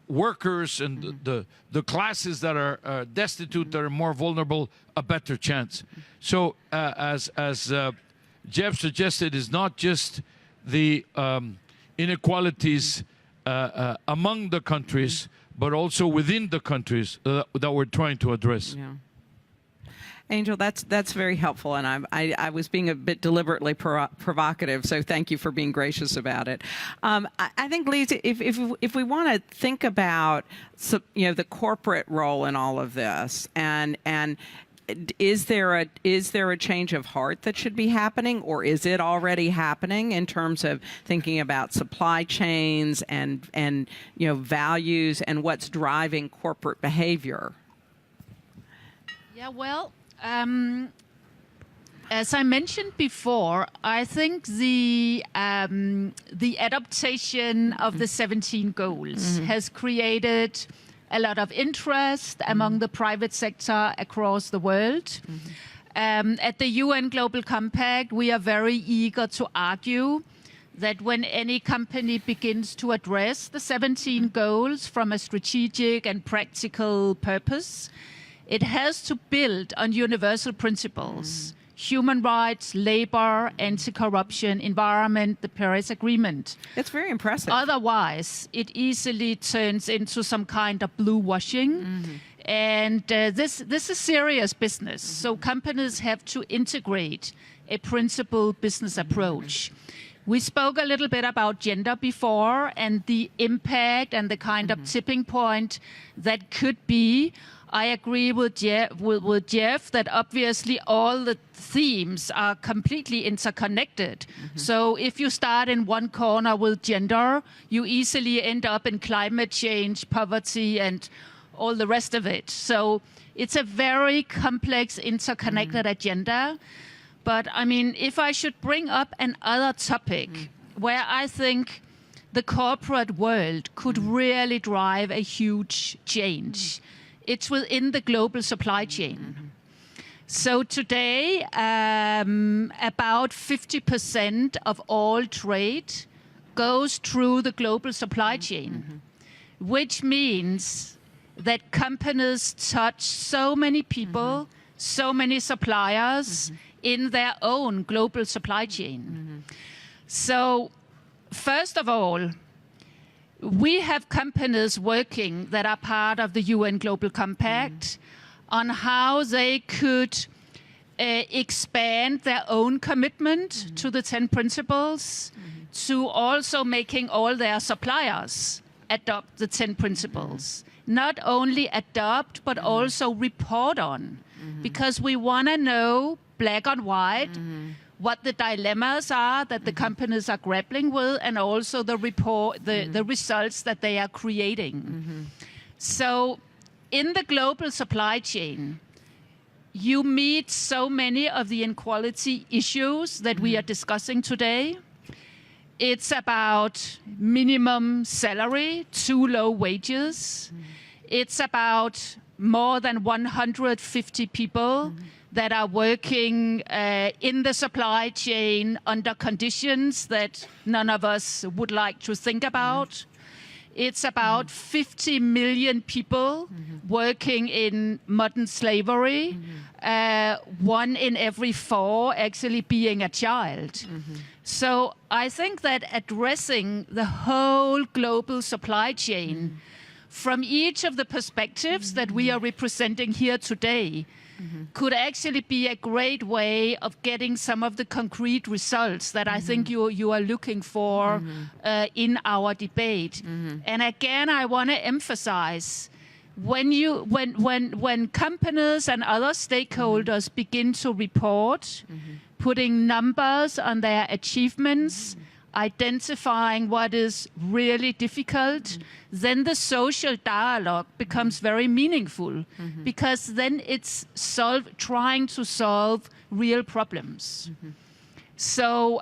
Speaker 3: workers and the classes that are destitute, that are more vulnerable, a better chance. So as Jeff suggested, is not just the inequalities among the countries, but also within the countries that we're trying to address.
Speaker 1: Yeah. Angel, that's very helpful, and I was being a bit deliberately provocative, so thank you for being gracious about it. I think, Lise, if we want to think about the corporate role in all of this, and is there a change of heart that should be happening, or is it already happening in terms of thinking about supply chains and values and what's driving corporate behavior?
Speaker 5: Yeah, well, as I mentioned before, I think the adaptation of the 17 goals has created a lot of interest among the private sector across the world. At the UN Global Compact, we are very eager to argue that when any company begins to address the 17 goals from a strategic and practical purpose, it has to build on universal principles, human rights, labor, anti-corruption, environment, the Paris Agreement.
Speaker 1: It's very impressive.
Speaker 5: Otherwise, it easily turns into some kind of blue washing. And this is serious business. So companies have to integrate a principled business approach. We spoke a little bit about gender before and the impact and the kind of tipping point that could be. I agree with Jeff that obviously all the themes are completely interconnected. So if you start in one corner with gender, you easily end up in climate change, poverty, and all the rest of it. So it's a very complex, interconnected agenda. But I mean, if I should bring up another topic where I think the corporate world could really drive a huge change, it's within the global supply chain. So today, about 50% of all trade goes through the global supply chain, which means that companies touch so many people, so many suppliers in their own global supply chain. So first of all, we have companies working that are part of the UN Global Compact on how they could expand their own commitment to the 10 principles, to also making all their suppliers adopt the 10 principles. Not only adopt, but also report on. Because we want to know, black on white, what the dilemmas are that the companies are grappling with, and also the results that they are creating. So in the global supply chain, you meet so many of the inequality issues that we are discussing today. It's about minimum salary, too low wages. It's about more than 150 people that are working in the supply chain under conditions that none of us would like to think about. It's about 50 million people working in modern slavery, 1 in every 4 actually being a child. So I think that addressing the whole global supply chain from each of the perspectives that we are representing here today could actually be a great way of getting some of the concrete results that I think you are looking for in our debate. And again, I want to emphasize, when companies and other stakeholders begin to report, putting numbers on their achievements, identifying what is really difficult, then the social dialogue becomes very meaningful, because then it's trying to solve real problems. So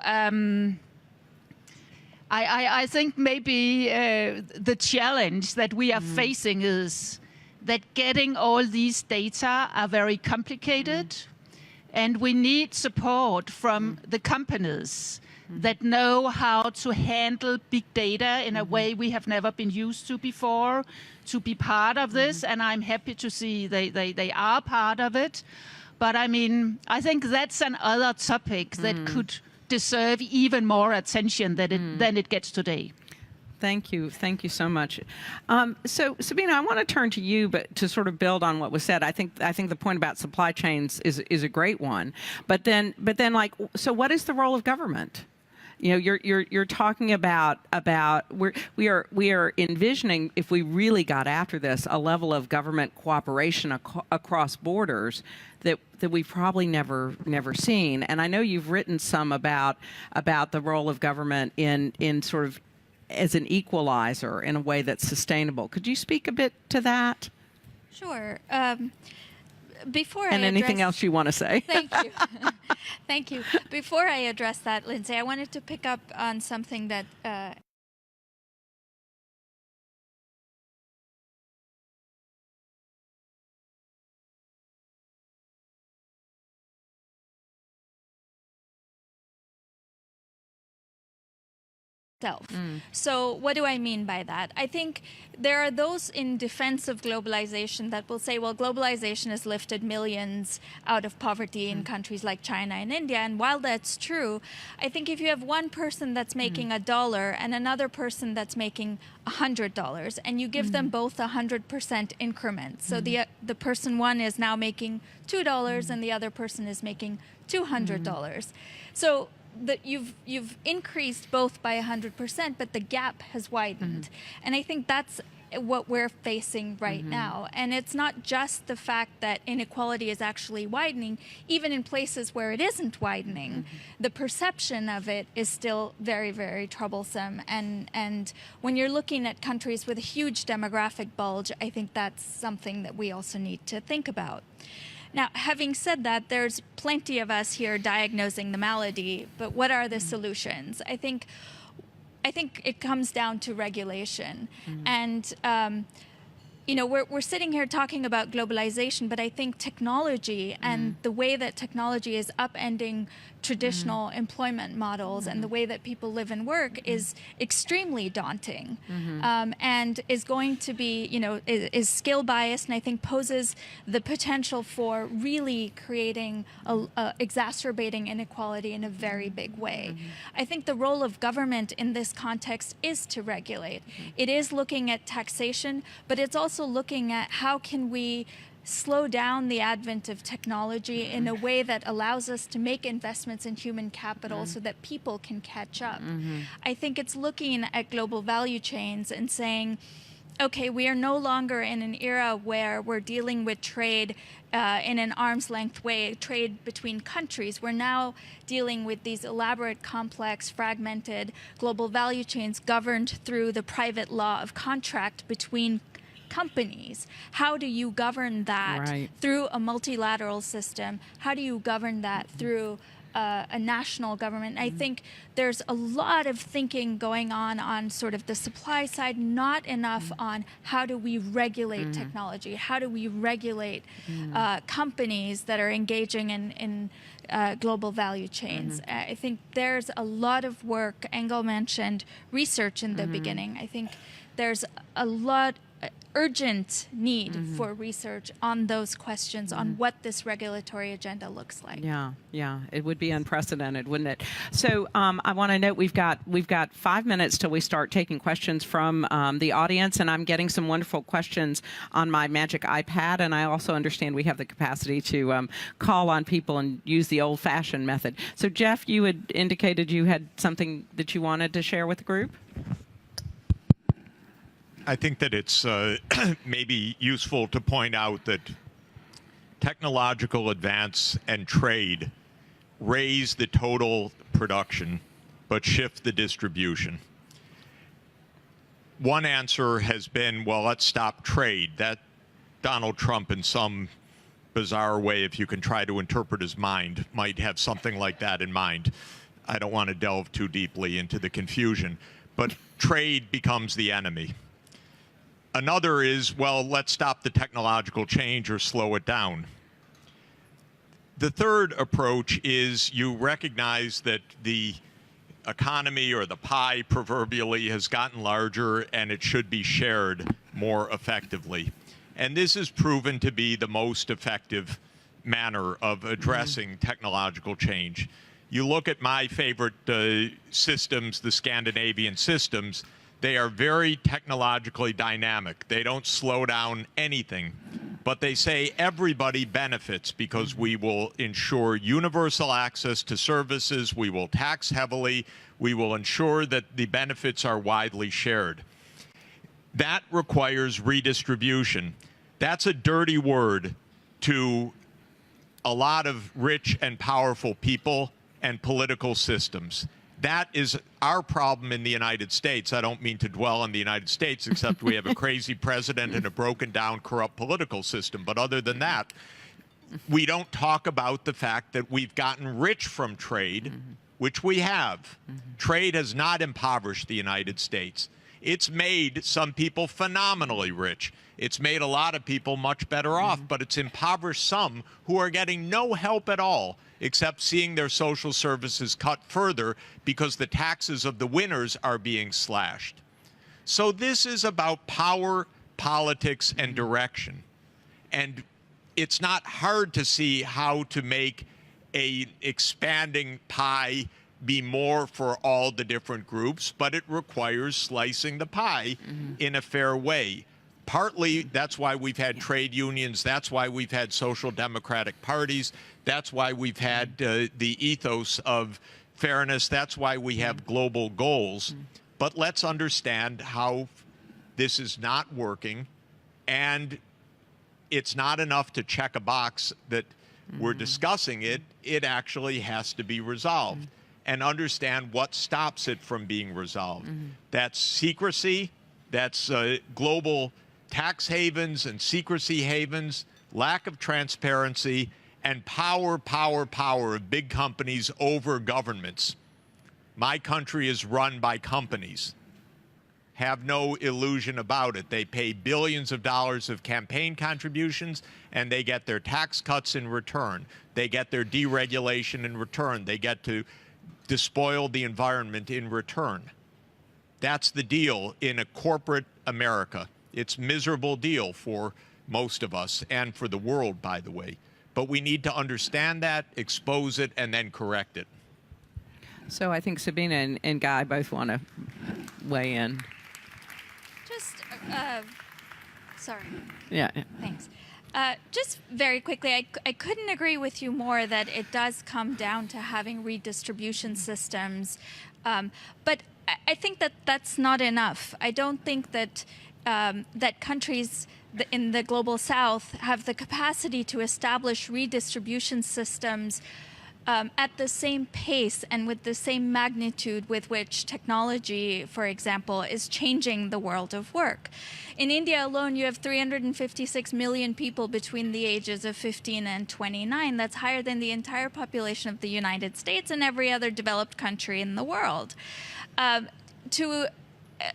Speaker 5: I think maybe the challenge that we are facing is that getting all these data are very complicated. And we need support from the companies that know how to handle big data in a way we have never been used to before, to be part of this. And I'm happy to see they are part of it. But I mean, I think that's another topic that could deserve even more attention than it gets today.
Speaker 1: Thank you so much. So Sabina, I want to turn to you, but to sort of build on what was said. I think the point about supply chains is a great one. But then, like, so what is the role of government? You know, you're talking about we are envisioning, if we really got after this, a level of government cooperation across borders that we've probably never seen. And I know you've written some about the role of government in sort of as an equalizer in a way that's sustainable. Could you speak a bit to that?
Speaker 2: Sure. Before
Speaker 1: and anything else you want to say?
Speaker 2: Thank you. Thank you. Before I address that, Lindsay, I wanted to pick up on something that So what do I mean by that? I think there are those in defense of globalization that will say, well, globalization has lifted millions out of poverty in countries like China and India. And while that's true, I think if you have one person that's making $1 and another person that's making $100, and you give them both 100% increments, so the person one is now making $2 and the other person is making $200. So that you've increased both by 100%, but the gap has widened. And I think that's what we're facing right now. And it's not just the fact that inequality is actually widening. Even in places where it isn't widening, the perception of it is still very, very troublesome. And when you're looking at countries with a huge demographic bulge, I think that's something that we also need to think about. Now, having said that, there's plenty of us here diagnosing the malady, but what are the solutions? I think it comes down to regulation. And, you know, we're sitting here talking about globalization, but I think technology and the way that technology is upending traditional employment models and the way that people live and work is extremely daunting, and is going to be, you know, is skill biased, and I think poses the potential for really creating exacerbating inequality in a very big way. I think the role of government in this context is to regulate. It is looking at taxation, but it's also looking at how can we slow down the advent of technology in a way that allows us to make investments in human capital so that people can catch up. I think it's looking at global value chains and saying, okay, we are no longer in an era where we're dealing with trade in an arm's length way, trade between countries. We're now dealing with these elaborate, complex, fragmented global value chains governed through the private law of contract between companies. How do you govern that through a multilateral system? How do you govern that through a national government? I think there's a lot of thinking going on sort of the supply side, not enough on how do we regulate technology? How do we regulate companies that are engaging in global value chains? I think there's a lot of work. Engel mentioned research in the beginning. I think there's a lot urgent need for research on those questions, on what this regulatory agenda looks like.
Speaker 1: Yeah, it would be unprecedented, wouldn't it? So I want to note we've got 5 minutes till we start taking questions from the audience, and I'm getting some wonderful questions on my magic iPad, and I also understand we have the capacity to call on people and use the old-fashioned method. So Jeff, you had indicated you had something that you wanted to share with the group?
Speaker 6: I think that it's maybe useful to point out that technological advance and trade raise the total production, but shift the distribution. One answer has been, well, let's stop trade. That Donald Trump, in some bizarre way, if you can try to interpret his mind, might have something like that in mind. I don't want to delve too deeply into the confusion, but trade becomes the enemy. Another is, well, let's stop the technological change or slow it down. The third approach is you recognize that the economy or the pie proverbially has gotten larger and it should be shared more effectively. And this is proven to be the most effective manner of addressing technological change. You look at my favorite systems, the Scandinavian systems, they are very technologically dynamic. They don't slow down anything, but they say everybody benefits because we will ensure universal access to services, we will tax heavily, we will ensure that the benefits are widely shared. That requires redistribution. That's a dirty word to a lot of rich and powerful people and political systems. That is our problem in the United States. I don't mean to dwell on the United States, except we have a crazy president and a broken down, corrupt political system. But other than that, we don't talk about the fact that we've gotten rich from trade, which we have. Trade has not impoverished the United States. It's made some people phenomenally rich. It's made a lot of people much better off, but it's impoverished some who are getting no help at all, except seeing their social services cut further because the taxes of the winners are being slashed. So this is about power, politics, and direction. And it's not hard to see how to make an expanding pie be more for all the different groups, but it requires slicing the pie in a fair way. Partly, that's why we've had trade unions. That's why we've had social democratic parties. That's why we've had the ethos of fairness. That's why we have global goals. But let's understand how this is not working. And it's not enough to check a box that we're discussing it. It actually has to be resolved. And understand what stops it from being resolved. That's secrecy. That's global tax havens and secrecy havens, lack of transparency, and power of big companies over governments. My country is run by companies. Have no illusion about it. They pay billions of dollars of campaign contributions, and they get their tax cuts in return. They get their deregulation in return. They get to despoil the environment in return. That's the deal in a corporate America. It's a miserable deal for most of us and for the world, by the way. But we need to understand that, expose it, and then correct it.
Speaker 1: So I think Sabina and Guy both want to weigh in.
Speaker 2: Just, sorry.
Speaker 1: Yeah.
Speaker 2: Thanks. Just very quickly, I couldn't agree with you more that it does come down to having redistribution systems. But I think that that's not enough. I don't think that that countries in the global south have the capacity to establish redistribution systems at the same pace and with the same magnitude with which technology, for example, is changing the world of work. In India alone, you have 356 million people between the ages of 15 and 29. That's higher than the entire population of the United States and every other developed country in the world.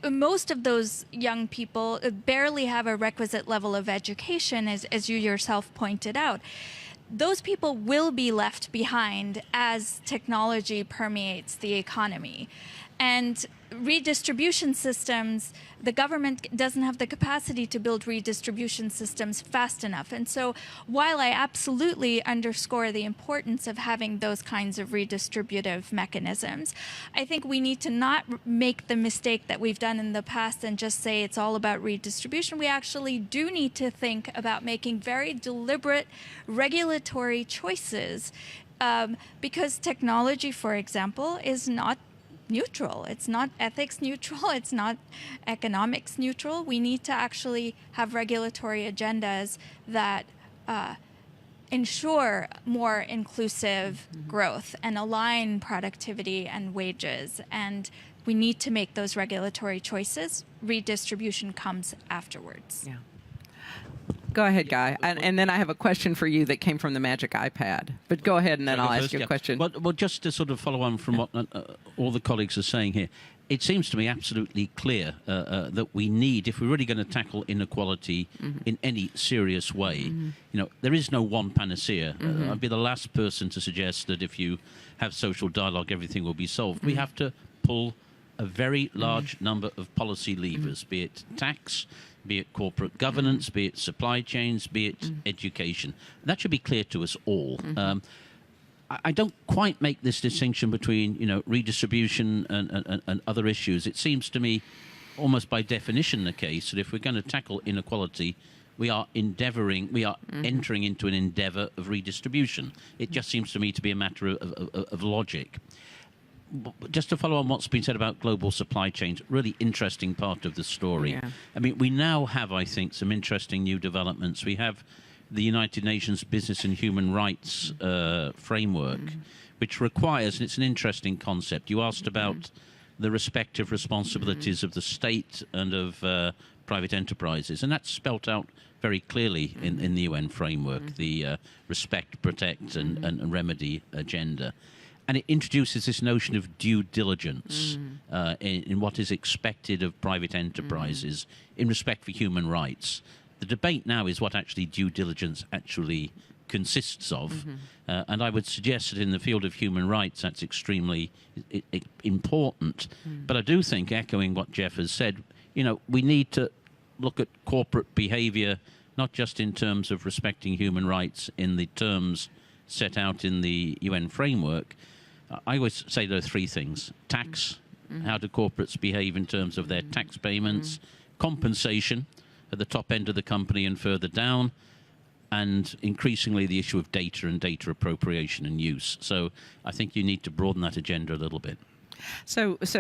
Speaker 2: Most of those young people barely have a requisite level of education, as you yourself pointed out. Those people will be left behind as technology permeates the economy. And redistribution systems, the government doesn't have the capacity to build redistribution systems fast enough. And so while I absolutely underscore the importance of having those kinds of redistributive mechanisms, I think we need to not make the mistake that we've done in the past and just say it's all about redistribution. We actually do need to think about making very deliberate regulatory choices because technology, for example, is not neutral. It's not ethics neutral. It's not economics neutral. We need to actually have regulatory agendas that ensure more inclusive growth and align productivity and wages. And we need to make those regulatory choices. Redistribution comes afterwards.
Speaker 1: Yeah. Go ahead, Guy. And then I have a question for you that came from the magic iPad. But go ahead, and then I'll ask you a question.
Speaker 4: Well, just to sort of follow on from what all the colleagues are saying here, it seems to me absolutely clear that we need, if we're really going to tackle inequality in any serious way, there is no one panacea. I'd be the last person to suggest that if you have social dialogue, everything will be solved. We have to pull a very large number of policy levers, be it tax, be it corporate governance, be it supply chains, be it education. That should be clear to us all. I don't quite make this distinction between, redistribution and other issues. It seems to me, almost by definition, the case that if we're going to tackle inequality, we are entering into an endeavour of redistribution. It just seems to me to be a matter of logic. Just to follow on what's been said about global supply chains, really interesting part of the story.
Speaker 1: Yeah.
Speaker 4: I mean, we now have, I think, some interesting new developments. We have the United Nations Business and Human Rights framework, which requires, and it's an interesting concept, you asked about the respective responsibilities of the state and of private enterprises, and that's spelt out very clearly in the UN framework, the respect, protect and remedy agenda. And it introduces this notion of due diligence in what is expected of private enterprises in respect for human rights. The debate now is what actually due diligence actually consists of. And I would suggest that in the field of human rights, that's extremely important. But I do think, echoing what Jeff has said, we need to look at corporate behavior, not just in terms of respecting human rights in the terms set out in the UN framework. I always say there are three things: tax, how do corporates behave in terms of their tax payments, compensation at the top end of the company and further down, and increasingly the issue of data and data appropriation and use. So I think you need to broaden that agenda a little bit.
Speaker 1: So this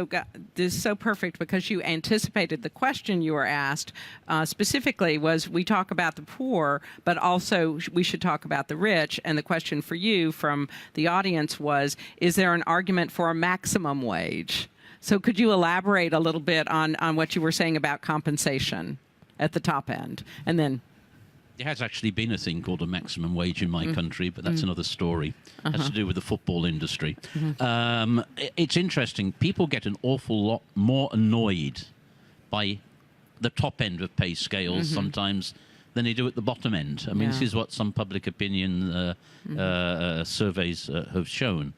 Speaker 1: is so perfect because you anticipated the question you were asked. Specifically was, we talk about the poor, but also we should talk about the rich. And the question for you from the audience was, is there an argument for a maximum wage? So could you elaborate a little bit on what you were saying about compensation at the top end? And then...
Speaker 4: There has actually been a thing called a maximum wage in my country, but that's another story. It has to do with the football industry. It's interesting. People get an awful lot more annoyed by the top end of pay scales sometimes than they do at the bottom end. I mean, this is what some public opinion surveys have shown.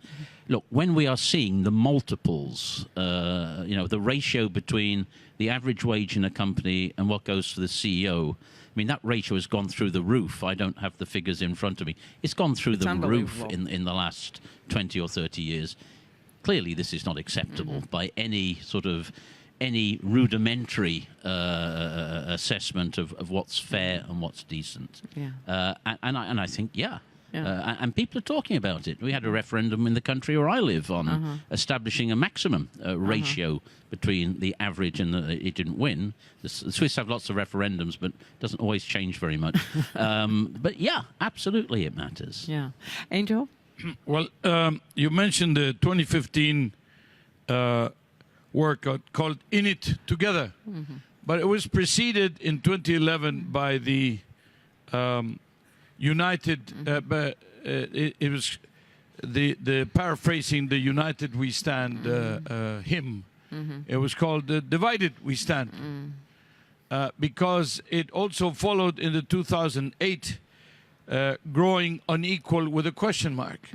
Speaker 4: Look, when we are seeing the multiples, the ratio between the average wage in a company and what goes to the CEO, I mean, that ratio has gone through the roof. I don't have the figures in front of me. It's gone through the roof in the last 20 or 30 years. Clearly, this is not acceptable by any rudimentary assessment of what's fair and what's decent.
Speaker 1: Yeah.
Speaker 4: And I think, and people are talking about it. We had a referendum in the country where I live on establishing a maximum ratio between the average and it didn't win. The Swiss have lots of referendums, but it doesn't always change very much. But yeah, absolutely it matters.
Speaker 1: Yeah. Angel?
Speaker 3: Well, you mentioned the 2015 work called In It Together, but it was preceded in 2011 by the United, it was the paraphrasing the United We Stand hymn. It was called Divided We Stand, because it also followed in the 2008 growing unequal with a question mark.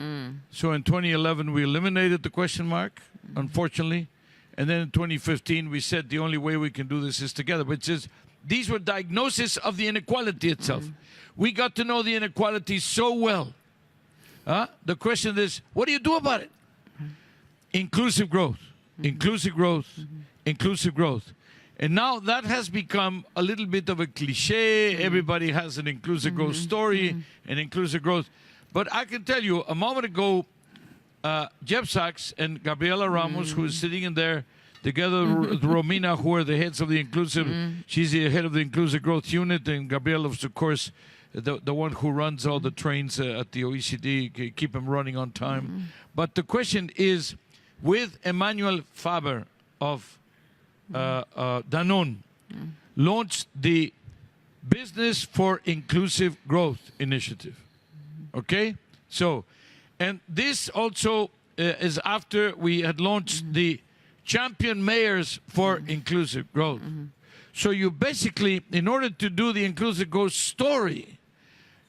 Speaker 3: So in 2011 we eliminated the question mark, unfortunately, and then in 2015 we said the only way we can do this is together, which is these were diagnoses of the inequality itself. We got to know the inequality so well. The question is, what do you do about it? Inclusive growth, inclusive growth, inclusive growth. And now that has become a little bit of a cliche. Everybody has an inclusive growth story and inclusive growth. But I can tell you, a moment ago, Jeff Sachs and Gabriela Ramos, who is sitting in there, together with Romina, who are the heads of the inclusive, she's the head of the inclusive growth unit, and Gabriela is, of course, the one who runs all the trains at the OECD, keep them running on time. But the question is, with Emmanuel Faber of Danone, launched the Business for Inclusive Growth initiative. Okay? So, and this also is after we had launched the champion mayors for inclusive growth. So you basically, in order to do the inclusive growth story,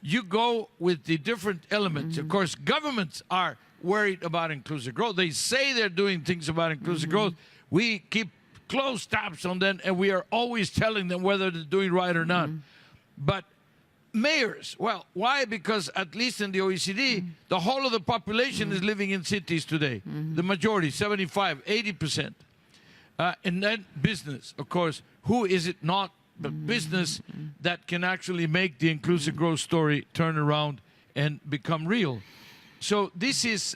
Speaker 3: you go with the different elements. Of course, governments are worried about inclusive growth. They say they're doing things about inclusive growth. We keep close tabs on them, and we are always telling them whether they're doing right or not. But mayors, well, why? Because at least in the OECD, the whole of the population is living in cities today. The majority, 75, 80%. And then business, of course. Who is it not but business that can actually make the inclusive growth story turn around and become real? So this is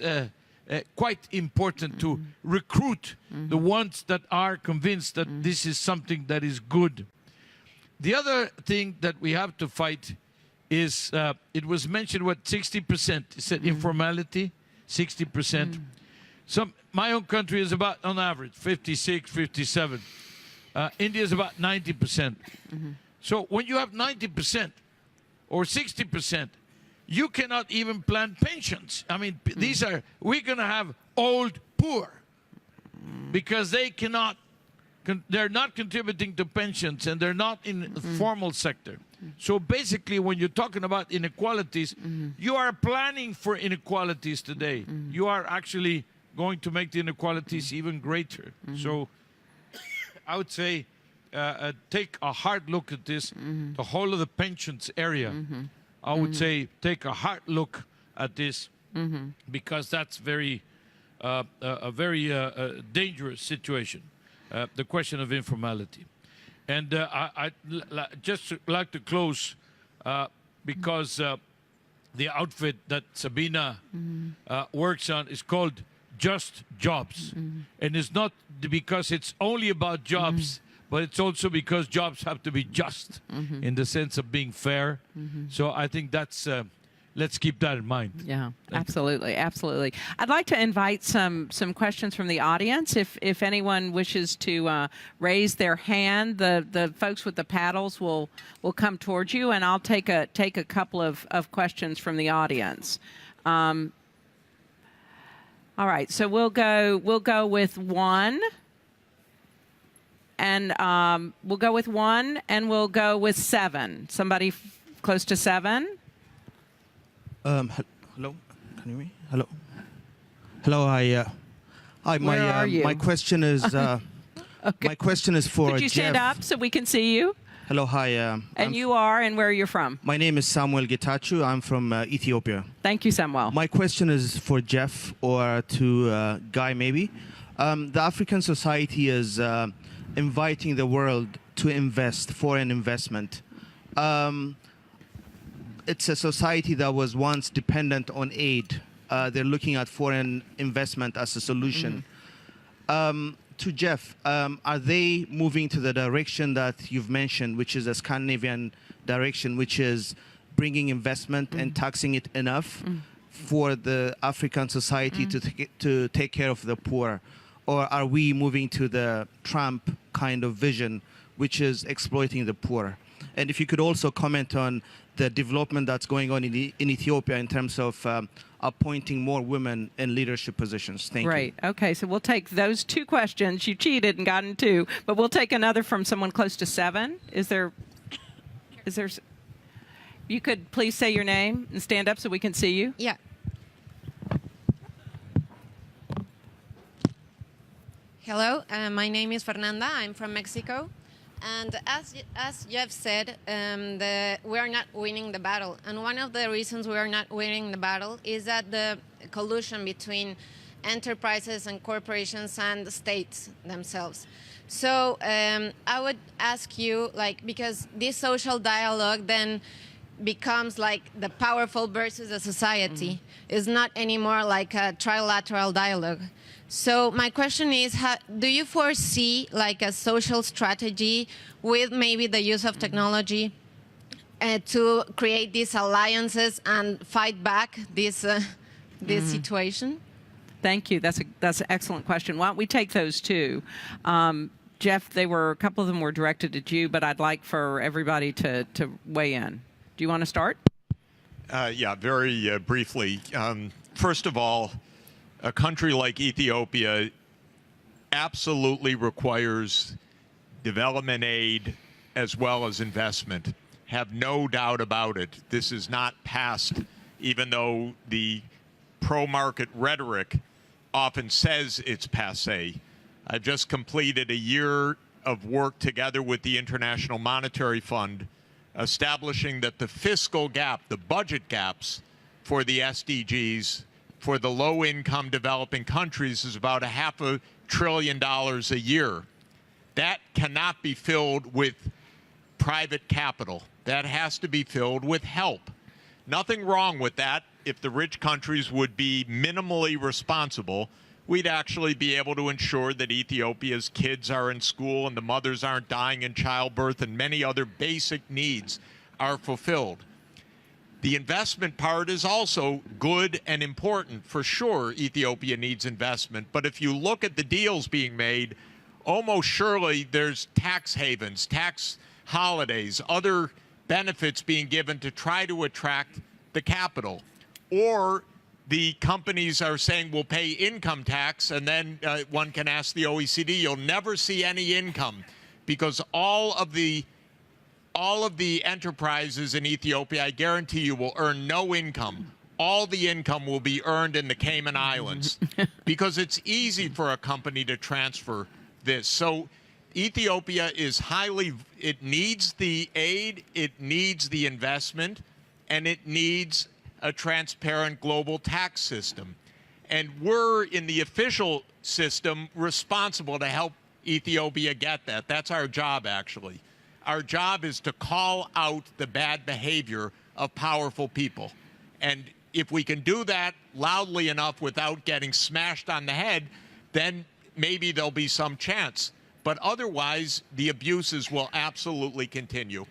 Speaker 3: quite important to recruit the ones that are convinced that this is something that is good. The other thing that we have to fight is, it was mentioned, what, 60%? It said informality, 60%. My own country is about, on average, 56, 57. India is about 90%. So when you have 90% or 60%, you cannot even plan pensions. I mean, these are, we're going to have old poor because they cannot, they're not contributing to pensions and they're not in the formal sector. So basically, when you're talking about inequalities, you are planning for inequalities today. You are actually going to make the inequalities even greater. So I would say take a hard look at this, the whole of the pensions area. I would say take a hard look at this because that's very a very dangerous situation, the question of informality. And I'd just like to close because the outfit that Sabina works on is called JustJobs. And it's not because it's only about jobs, but it's also because jobs have to be just in the sense of being fair. So I think that's, let's keep that in mind.
Speaker 1: Yeah, absolutely, absolutely. I'd like to invite some questions from the audience. If anyone wishes to raise their hand, the folks with the paddles will come towards you, and I'll take a couple of questions from the audience. All right, so we'll go with one, and we'll go with one, and we'll go with seven. Somebody close to seven.
Speaker 7: Hello, can you hear me? Hello. Hello. Hi.
Speaker 1: Where are you?
Speaker 7: My question is. Okay. My question is for.
Speaker 1: Could you stand
Speaker 7: Jeff.
Speaker 1: up so we can see you?
Speaker 7: Hello. Hi.
Speaker 1: And you are, and where are you from?
Speaker 7: My name is Samuel Getachew. I'm from Ethiopia.
Speaker 1: Thank you, Samuel.
Speaker 7: My question is for Jeff or to Guy, maybe. The African society is inviting the world to invest, foreign investment. It's a society that was once dependent on aid. They're looking at foreign investment as a solution. To Jeff, are they moving to the direction that you've mentioned, which is a Scandinavian direction, which is bringing investment and taxing it enough for the African society to take care of the poor? Or are we moving to the Trump kind of vision, which is exploiting the poor? And if you could also comment on the development that's going on in Ethiopia in terms of appointing more women in leadership positions. Thank you.
Speaker 1: Right. Okay, so we'll take those two questions. You cheated and got in two, but we'll take another from someone close to seven. Is there, you could please say your name and stand up so we can see you.
Speaker 8: Yeah. Hello, my name is Fernanda. I'm from Mexico. And as Jeff said, we are not winning the battle. And one of the reasons we are not winning the battle is that the collusion between enterprises and corporations and the states themselves. So I would ask you, like, because this social dialogue then becomes like the powerful versus the society. It's not anymore like a trilateral dialogue. So my question is, do you foresee like a social strategy with maybe the use of technology to create these alliances and fight back this this situation?
Speaker 1: Thank you. That's an excellent question. Why don't we take those two? Jeff, a couple of them were directed at you, but I'd like for everybody to weigh in. Do you want to start?
Speaker 6: Yeah, very briefly. First of all, a country like Ethiopia absolutely requires development aid as well as investment. Have no doubt about it. This is not past, even though the pro-market rhetoric often says it's passé. I've just completed a year of work together with the International Monetary Fund, establishing that the fiscal gap, the budget gaps for the SDGs, for the low-income developing countries is about $500 billion a year. That cannot be filled with private capital. That has to be filled with help. Nothing wrong with that. If the rich countries would be minimally responsible, we'd actually be able to ensure that Ethiopia's kids are in school and the mothers aren't dying in childbirth and many other basic needs are fulfilled. The investment part is also good and important. For sure, Ethiopia needs investment. But if you look at the deals being made, almost surely there's tax havens, tax holidays, other benefits being given to try to attract the capital. Or the companies are saying we'll pay income tax, and then one can ask the OECD, you'll never see any income because all of the enterprises in Ethiopia, I guarantee you, will earn no income. All the income will be earned in the Cayman Islands because it's easy for a company to transfer this. So Ethiopia is it needs the aid, it needs the investment, and it needs a transparent global tax system. And we're, in the official system, responsible to help Ethiopia get that. That's our job, actually. Our job is to call out the bad behavior of powerful people. And if we can do that loudly enough without getting smashed on the head, then maybe there'll be some chance. But otherwise, the abuses will absolutely continue.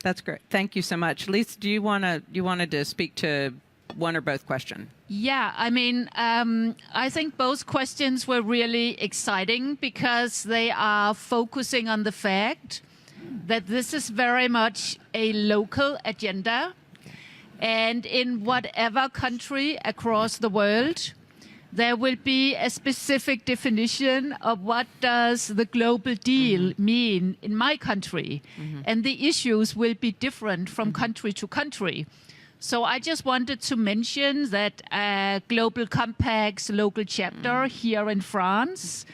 Speaker 1: That's great. Thank you so much. Lise, do you wanted to speak to one or both questions?
Speaker 5: Yeah, I mean, I think both questions were really exciting because they are focusing on the fact that this is very much a local agenda. And in whatever country across the world, there will be a specific definition of what does the global deal mean in my country. And the issues will be different from country to country. So I just wanted to mention that Global Compact's local chapter here in France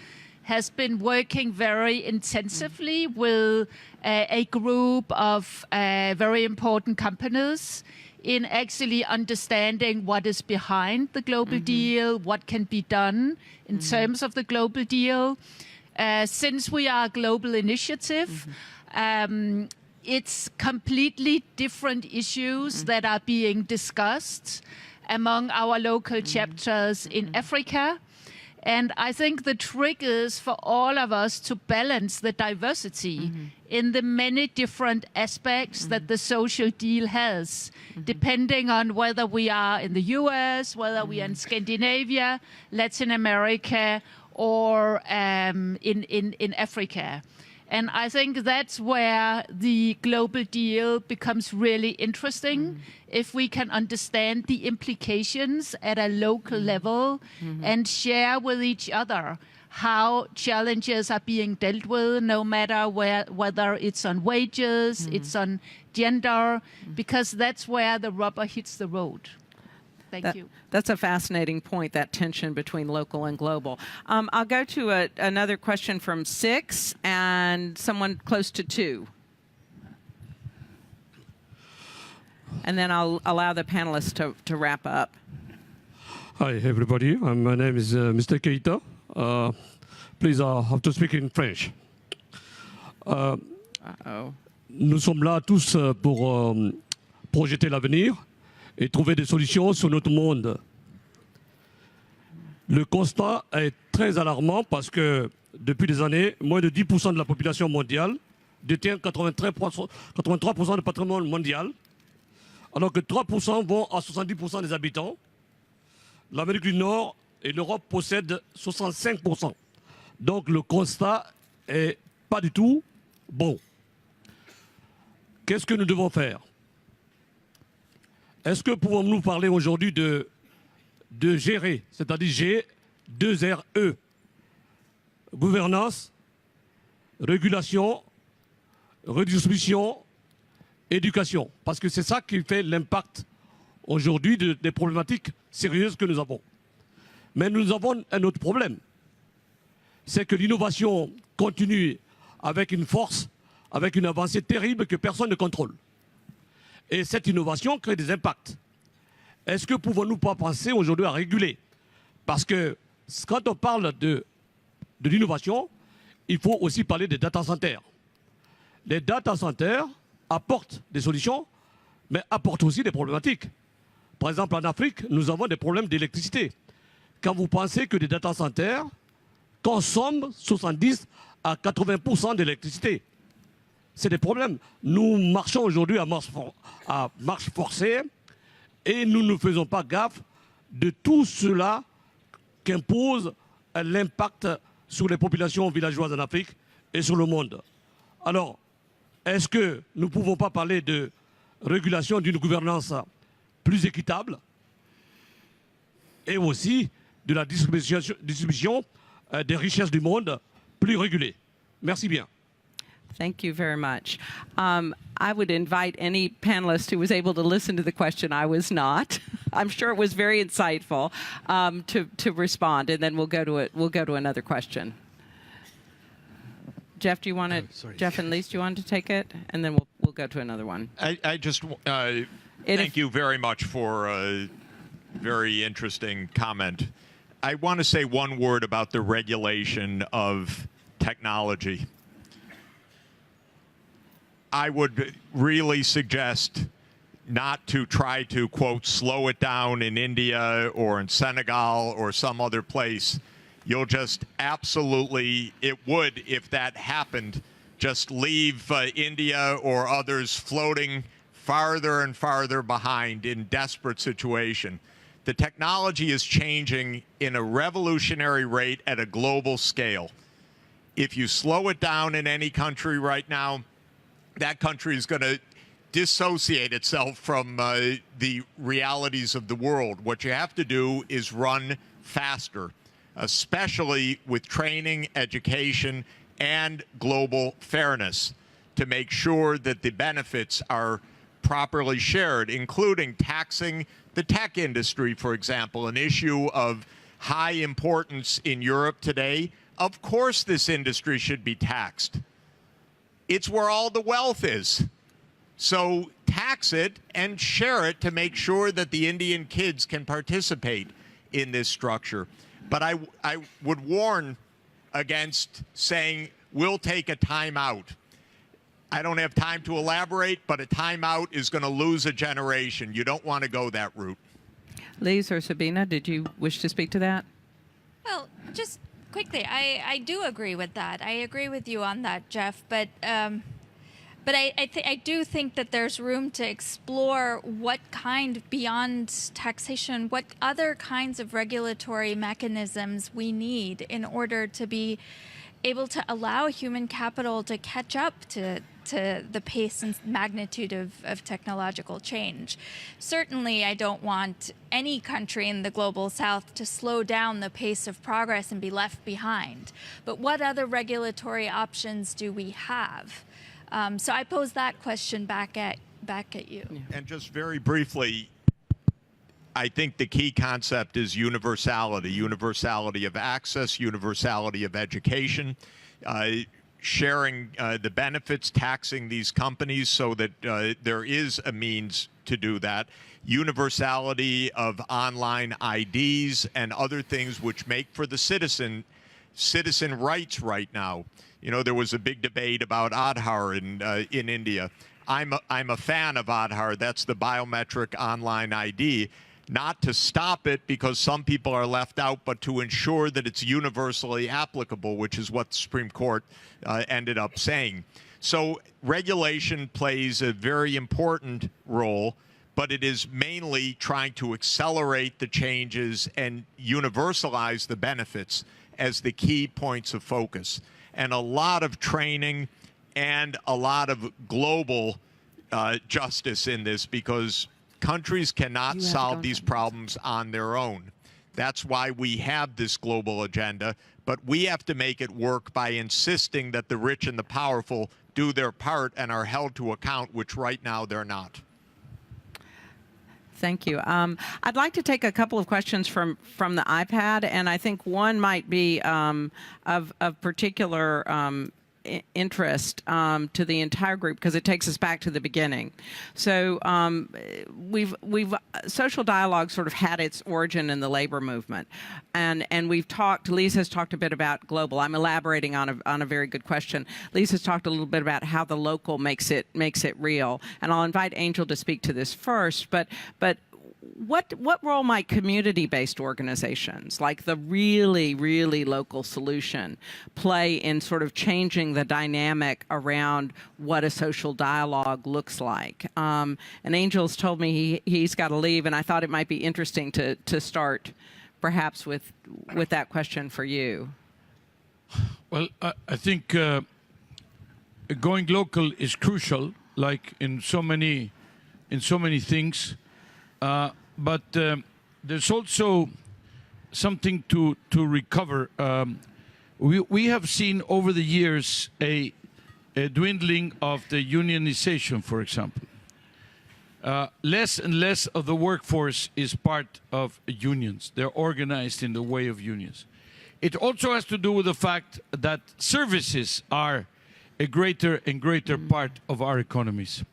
Speaker 5: has been working very intensively with a group of very important companies in actually understanding what is behind the global deal, what can be done in terms of the global deal. Since we are a global initiative, it's completely different issues that are being discussed among our local chapters in Africa. And I think the trick is for all of us to balance the diversity in the many different aspects that the social deal has, depending on whether we are in the US, whether we are in Scandinavia, Latin America, or in Africa. And I think that's where the global deal becomes really interesting, if we can understand the implications at a local level and share with each other how challenges are being dealt with, no matter whether it's on wages, it's on gender, because that's where the rubber hits the road. Thank you.
Speaker 1: That's a fascinating point, that tension between local and global. I'll go to another question from 6 and someone close to 2. And then I'll allow the panelists to wrap up.
Speaker 9: Hi, everybody. My name is Mr. Keita. Please, I have to speak in French. Nous sommes là tous pour projeter l'avenir et trouver des solutions sur notre monde. Le constat est très alarmant parce que depuis des années, moins de 10% de la population mondiale détient 83% du patrimoine mondial, alors que 3% vont à 70% des habitants. L'Amérique du Nord et l'Europe possèdent 65%. Donc le constat est pas du tout bon. Qu'est-ce que nous devons faire? Est-ce que pouvons-nous parler aujourd'hui de gérer, c'est-à-dire G2RE, gouvernance, régulation, redistribution, éducation. Parce que c'est ça qui fait l'impact aujourd'hui des problématiques sérieuses que nous avons. Mais nous avons un autre problème. C'est que l'innovation continue avec une force, avec une avancée terrible que personne ne contrôle. Et cette innovation crée des impacts. Est-ce que pouvons-nous pas penser aujourd'hui à réguler? Parce que quand on parle de l'innovation, il faut aussi parler des data centers. Les data centers apportent des solutions, mais apportent aussi des problématiques. Par exemple, en Afrique, nous avons des problèmes d'électricité. Quand vous pensez que des data centers consomment 70 à 80% d'électricité, c'est des problèmes. Nous marchons aujourd'hui à marche forcée et nous ne faisons pas gaffe de tout cela qu'impose l'impact sur les populations villageoises en Afrique et sur le monde. Alors, est-ce que nous ne pouvons pas parler de régulation d'une gouvernance plus équitable et aussi de la distribution des richesses du monde plus régulée? Merci bien.
Speaker 1: Thank you very much. I would invite any panelist who was able to listen to the question. I was not. I'm sure it was very insightful to respond, and then we'll go to it. We'll go to another question. Jeff, do you want to? Jeff and Lise, do you want to take it, and then we'll go to another one.
Speaker 6: I just thank you very much for a very interesting comment. I want to say one word about the regulation of technology. I would really suggest not to try to, quote, slow it down in India or in Senegal or some other place. You'll just absolutely, it would, if that happened, just leave India or others floating farther and farther behind in desperate situation. The technology is changing in a revolutionary rate at a global scale. If you slow it down in any country right now, that country is going to dissociate itself from the realities of the world. What you have to do is run faster, especially with training, education, and global fairness to make sure that the benefits are properly shared, including taxing the tech industry, for example, an issue of high importance in Europe today. Of course, this industry should be taxed. It's where all the wealth is. So tax it and share it to make sure that the Indian kids can participate in this structure. But I would warn against saying, we'll take a timeout. I don't have time to elaborate, but a timeout is going to lose a generation. You don't want to go that route.
Speaker 1: Lise or Sabina, did you wish to speak to that?
Speaker 2: Well, just quickly, I do agree with that. I agree with you on that, Jeff. But I do think that there's room to explore what kind, beyond taxation, what other kinds of regulatory mechanisms we need in order to be able to allow human capital to catch up to the pace and magnitude of technological change. Certainly, I don't want any country in the global south to slow down the pace of progress and be left behind. But what other regulatory options do we have? So I pose that question back at you.
Speaker 6: Yeah. And just very briefly, I think the key concept is universality of access, universality of education, sharing the benefits, taxing these companies so that there is a means to do that, universality of online IDs and other things which make for the citizen rights right now. You know, there was a big debate about Aadhaar in India. I'm a fan of Aadhaar. That's the biometric online ID. Not to stop it because some people are left out, but to ensure that it's universally applicable, which is what the Supreme Court ended up saying. So regulation plays a very important role, but it is mainly trying to accelerate the changes and universalize the benefits as the key points of focus. And a lot of training and a lot of global justice in this, because countries cannot solve these problems on their own. That's why we have this global agenda, But we have to make it work by insisting that the rich and the powerful do their part and are held to account, which right now they're not.
Speaker 1: Thank you. I'd like to take a couple of questions from the iPad, and I think one might be of particular interest to the entire group because it takes us back to the beginning. So we've social dialogue sort of had its origin in the labor movement, and we've talked. Lise has talked a bit about global. I'm elaborating on a very good question. Lise has talked a little bit about how the local makes it real, and I'll invite Angel to speak to this first. But what role might community-based organizations, like the really local solution, play in sort of changing the dynamic around what a social dialogue looks like? And Angel's told me he's got to leave, and I thought it might be interesting to start perhaps with that question for you.
Speaker 3: Well, I think going local is crucial, like in so many things. But there's also something to recover. We have seen over the years a dwindling of the unionization, for example. Less and less of the workforce is part of unions. They're organized in the way of unions. It also has to do with the fact that services are a greater and greater part of our economies.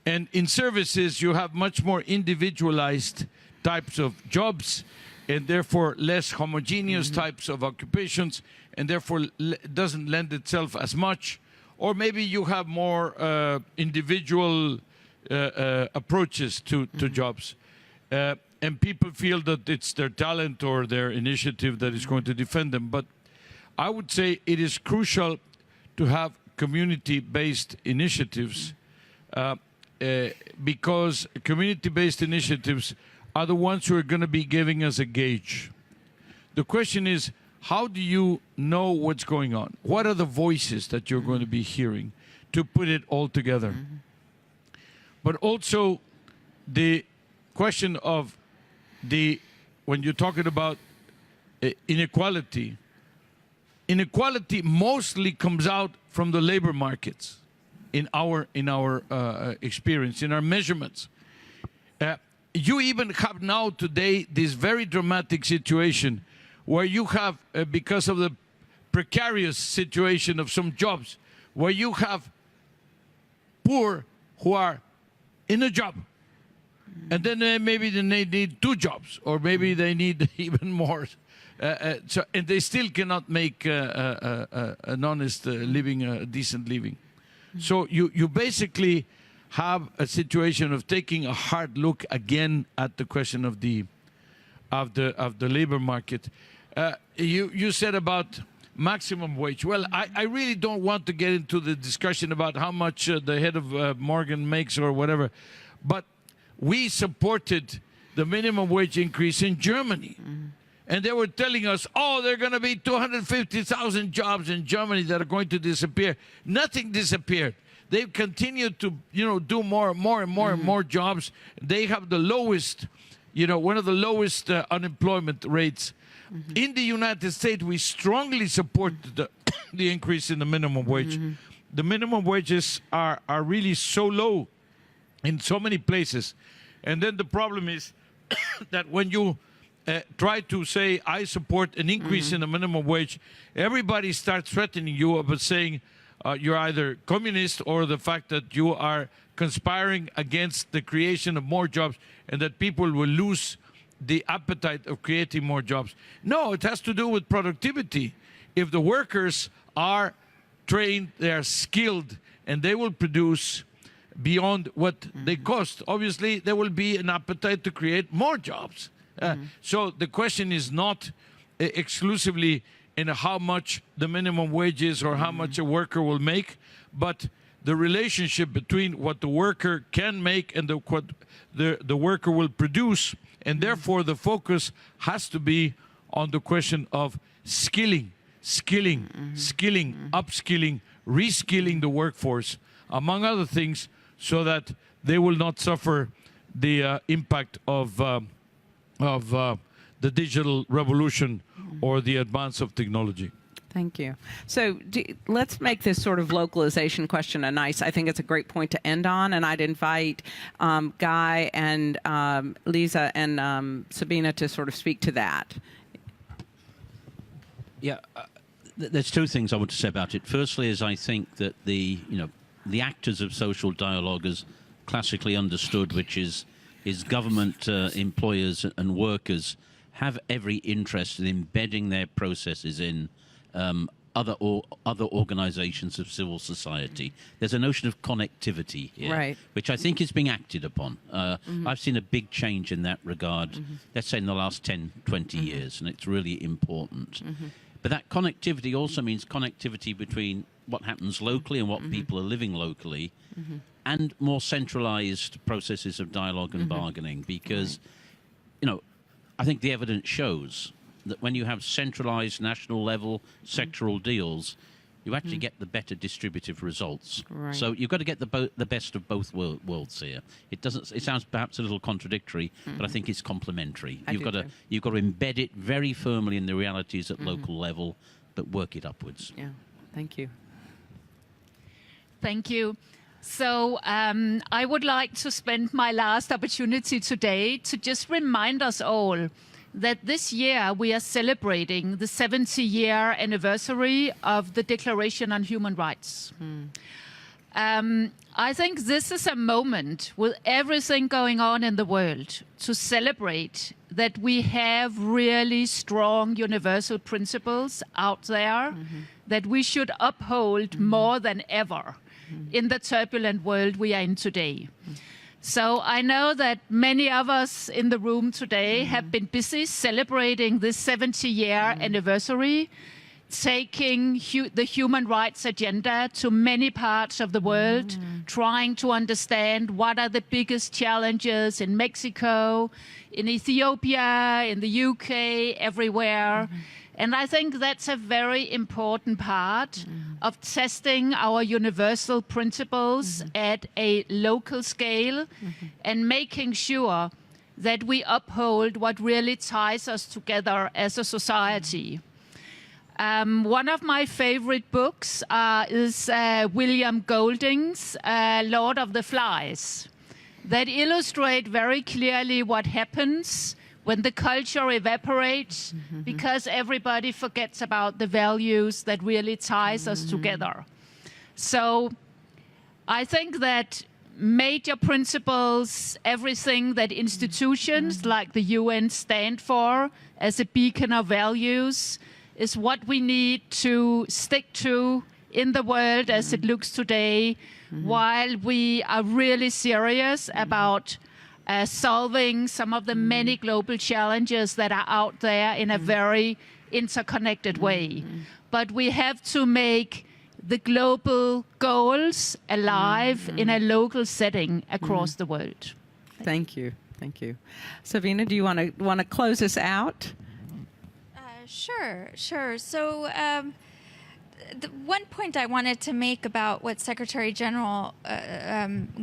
Speaker 3: And in services, you have much more individualized types of jobs, and therefore less homogeneous types of occupations, and therefore doesn't lend itself as much. Or maybe you have more individual approaches to jobs. And people feel that it's their talent or their initiative that is going to defend them. But I would say it is crucial to have community-based initiatives because community-based initiatives are the ones who are going to be giving us a gauge. The question is, how do you know what's going on? What are the voices that you're going to be hearing to put it all together? But also the question of when you're talking about inequality, inequality mostly comes out from the labor markets. In our experience, in our measurements. You even have now today this very dramatic situation where you have, because of the precarious situation of some jobs, where you have poor who are in a job, and then maybe they need 2 jobs, or maybe they need even more. And they still cannot make an honest living, a decent living. So you basically have a situation of taking a hard look again at the question of the labor market. You said about maximum wage. Well, I really don't want to get into the discussion about how much the head of Morgan makes or whatever, but we supported the minimum wage increase in Germany. And they were telling us, oh, there are going to be 250,000 jobs in Germany that are going to disappear. Nothing disappeared. They've continued to, do more and more jobs. They have the lowest, one of the lowest unemployment rates. In the United States, we strongly support the increase in the minimum wage. The minimum wages are really so low in so many places. And then the problem is that when you try to say, I support an increase in the minimum wage, everybody starts threatening you about saying you're either communist or the fact that you are conspiring against the creation of more jobs and that people will lose the appetite of creating more jobs. No, it has to do with productivity. If the workers are trained, they are skilled, and they will produce beyond what they cost, obviously there will be an appetite to create more jobs. So the question is not exclusively in how much the minimum wage is or how much a worker will make, but the relationship between what the worker can make and what the worker will produce. And therefore the focus has to be on the question of skilling, upskilling, reskilling the workforce, among other things, so that they will not suffer the impact of the the digital revolution or the advance of technology.
Speaker 1: Thank you. So let's make this sort of localization question I think it's a great point to end on, and I'd invite Guy and Lise and Sabina to sort of speak to that.
Speaker 4: Yeah, there's two things I want to say about it. Firstly, is I think that the actors of social dialogue, as classically understood, which is government, employers, and workers, have every interest in embedding their processes in other organizations of civil society. There's a notion of connectivity here,
Speaker 1: right,
Speaker 4: which I think is being acted upon. I've seen a big change in that regard, let's say in the last 10, 20 years, and it's really important. But that connectivity also means connectivity between what happens locally and what people are living locally, and more centralized processes of dialogue and bargaining, because, I think the evidence shows that when you have centralized national level sectoral deals, you actually get the better distributive results.
Speaker 1: Right.
Speaker 4: So you've got to get the best of both worlds here. It sounds perhaps a little contradictory, but I think it's complementary. You've got to embed it very firmly in the realities at local level, but work it upwards.
Speaker 1: Yeah. Thank you.
Speaker 5: Thank you. So I would like to spend my last opportunity today to just remind us all that this year we are celebrating the 70-year anniversary of the Declaration on Human Rights. I think this is a moment with everything going on in the world to celebrate that we have really strong universal principles out there that we should uphold more than ever in the turbulent world we are in today. So I know that many of us in the room today have been busy celebrating this 70-year anniversary, taking the human rights agenda to many parts of the world, trying to understand what are the biggest challenges in Mexico, in Ethiopia, in the UK, everywhere. And I think that's a very important part of testing our universal principles at a local scale and making sure that we uphold what really ties us together as a society. One of my favorite books is William Golding's Lord of the Flies, that illustrate very clearly what happens when the culture evaporates because everybody forgets about the values that really ties us together. So I think that major principles, everything that institutions like the UN stand for as a beacon of values, is what we need to stick to in the world as it looks today, while we are really serious about solving some of the many global challenges that are out there in a very interconnected way. But we have to make the global goals alive in a local setting across the world.
Speaker 1: Thank you. Thank you. Sabina, do you want to close us out?
Speaker 2: Sure. So the one point I wanted to make about what Secretary General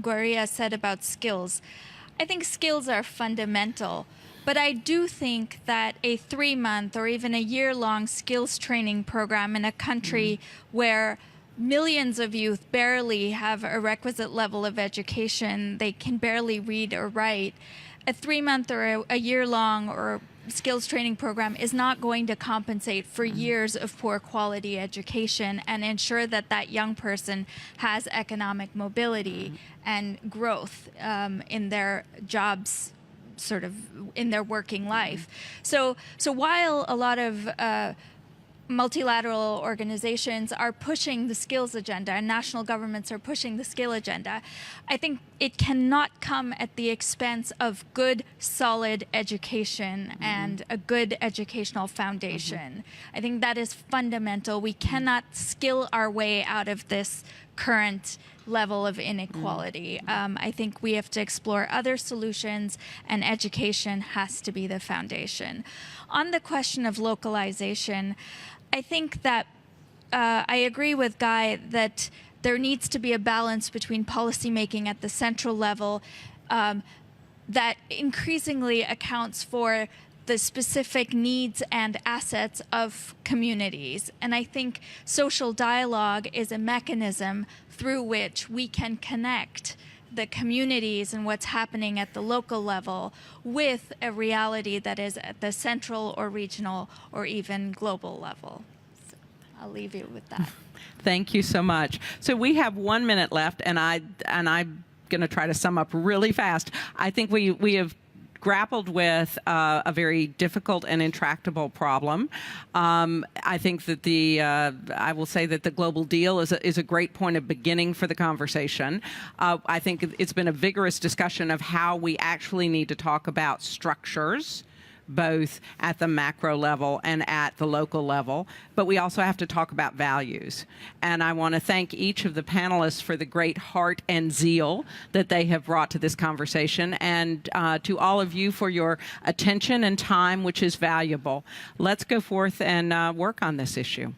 Speaker 2: GURRIA said about skills, I think skills are fundamental, but I do think that a 3-month or even a year-long skills training program in a country where millions of youth barely have a requisite level of education, they can barely read or write, a 3-month or a year-long or skills training program is not going to compensate for years of poor quality education and ensure that that young person has economic mobility and growth in their jobs, sort of in their working life. So while a lot of multilateral organizations are pushing the skills agenda and national governments are pushing the skill agenda, I think it cannot come at the expense of good, solid education and a good educational foundation. I think that is fundamental. We cannot skill our way out of this current level of inequality. I think we have to explore other solutions, and education has to be the foundation. On the question of localization, I think that I agree with Guy that there needs to be a balance between policymaking at the central level that increasingly accounts for the specific needs and assets of communities. And I think social dialogue is a mechanism through which we can connect the communities and what's happening at the local level with a reality that is at the central or regional or even global level. So I'll leave you with that.
Speaker 1: Thank you so much. So we have 1 minute left, and I'm going to try to sum up really fast. I think we have grappled with a very difficult and intractable problem. I think that I will say that the global deal is a great point of beginning for the conversation. I think it's been a vigorous discussion of how we actually need to talk about structures, both at the macro level and at the local level, but we also have to talk about values. And I want to thank each of the panelists for the great heart and zeal that they have brought to this conversation, and to all of you for your attention and time, which is valuable. Let's go forth and work on this issue.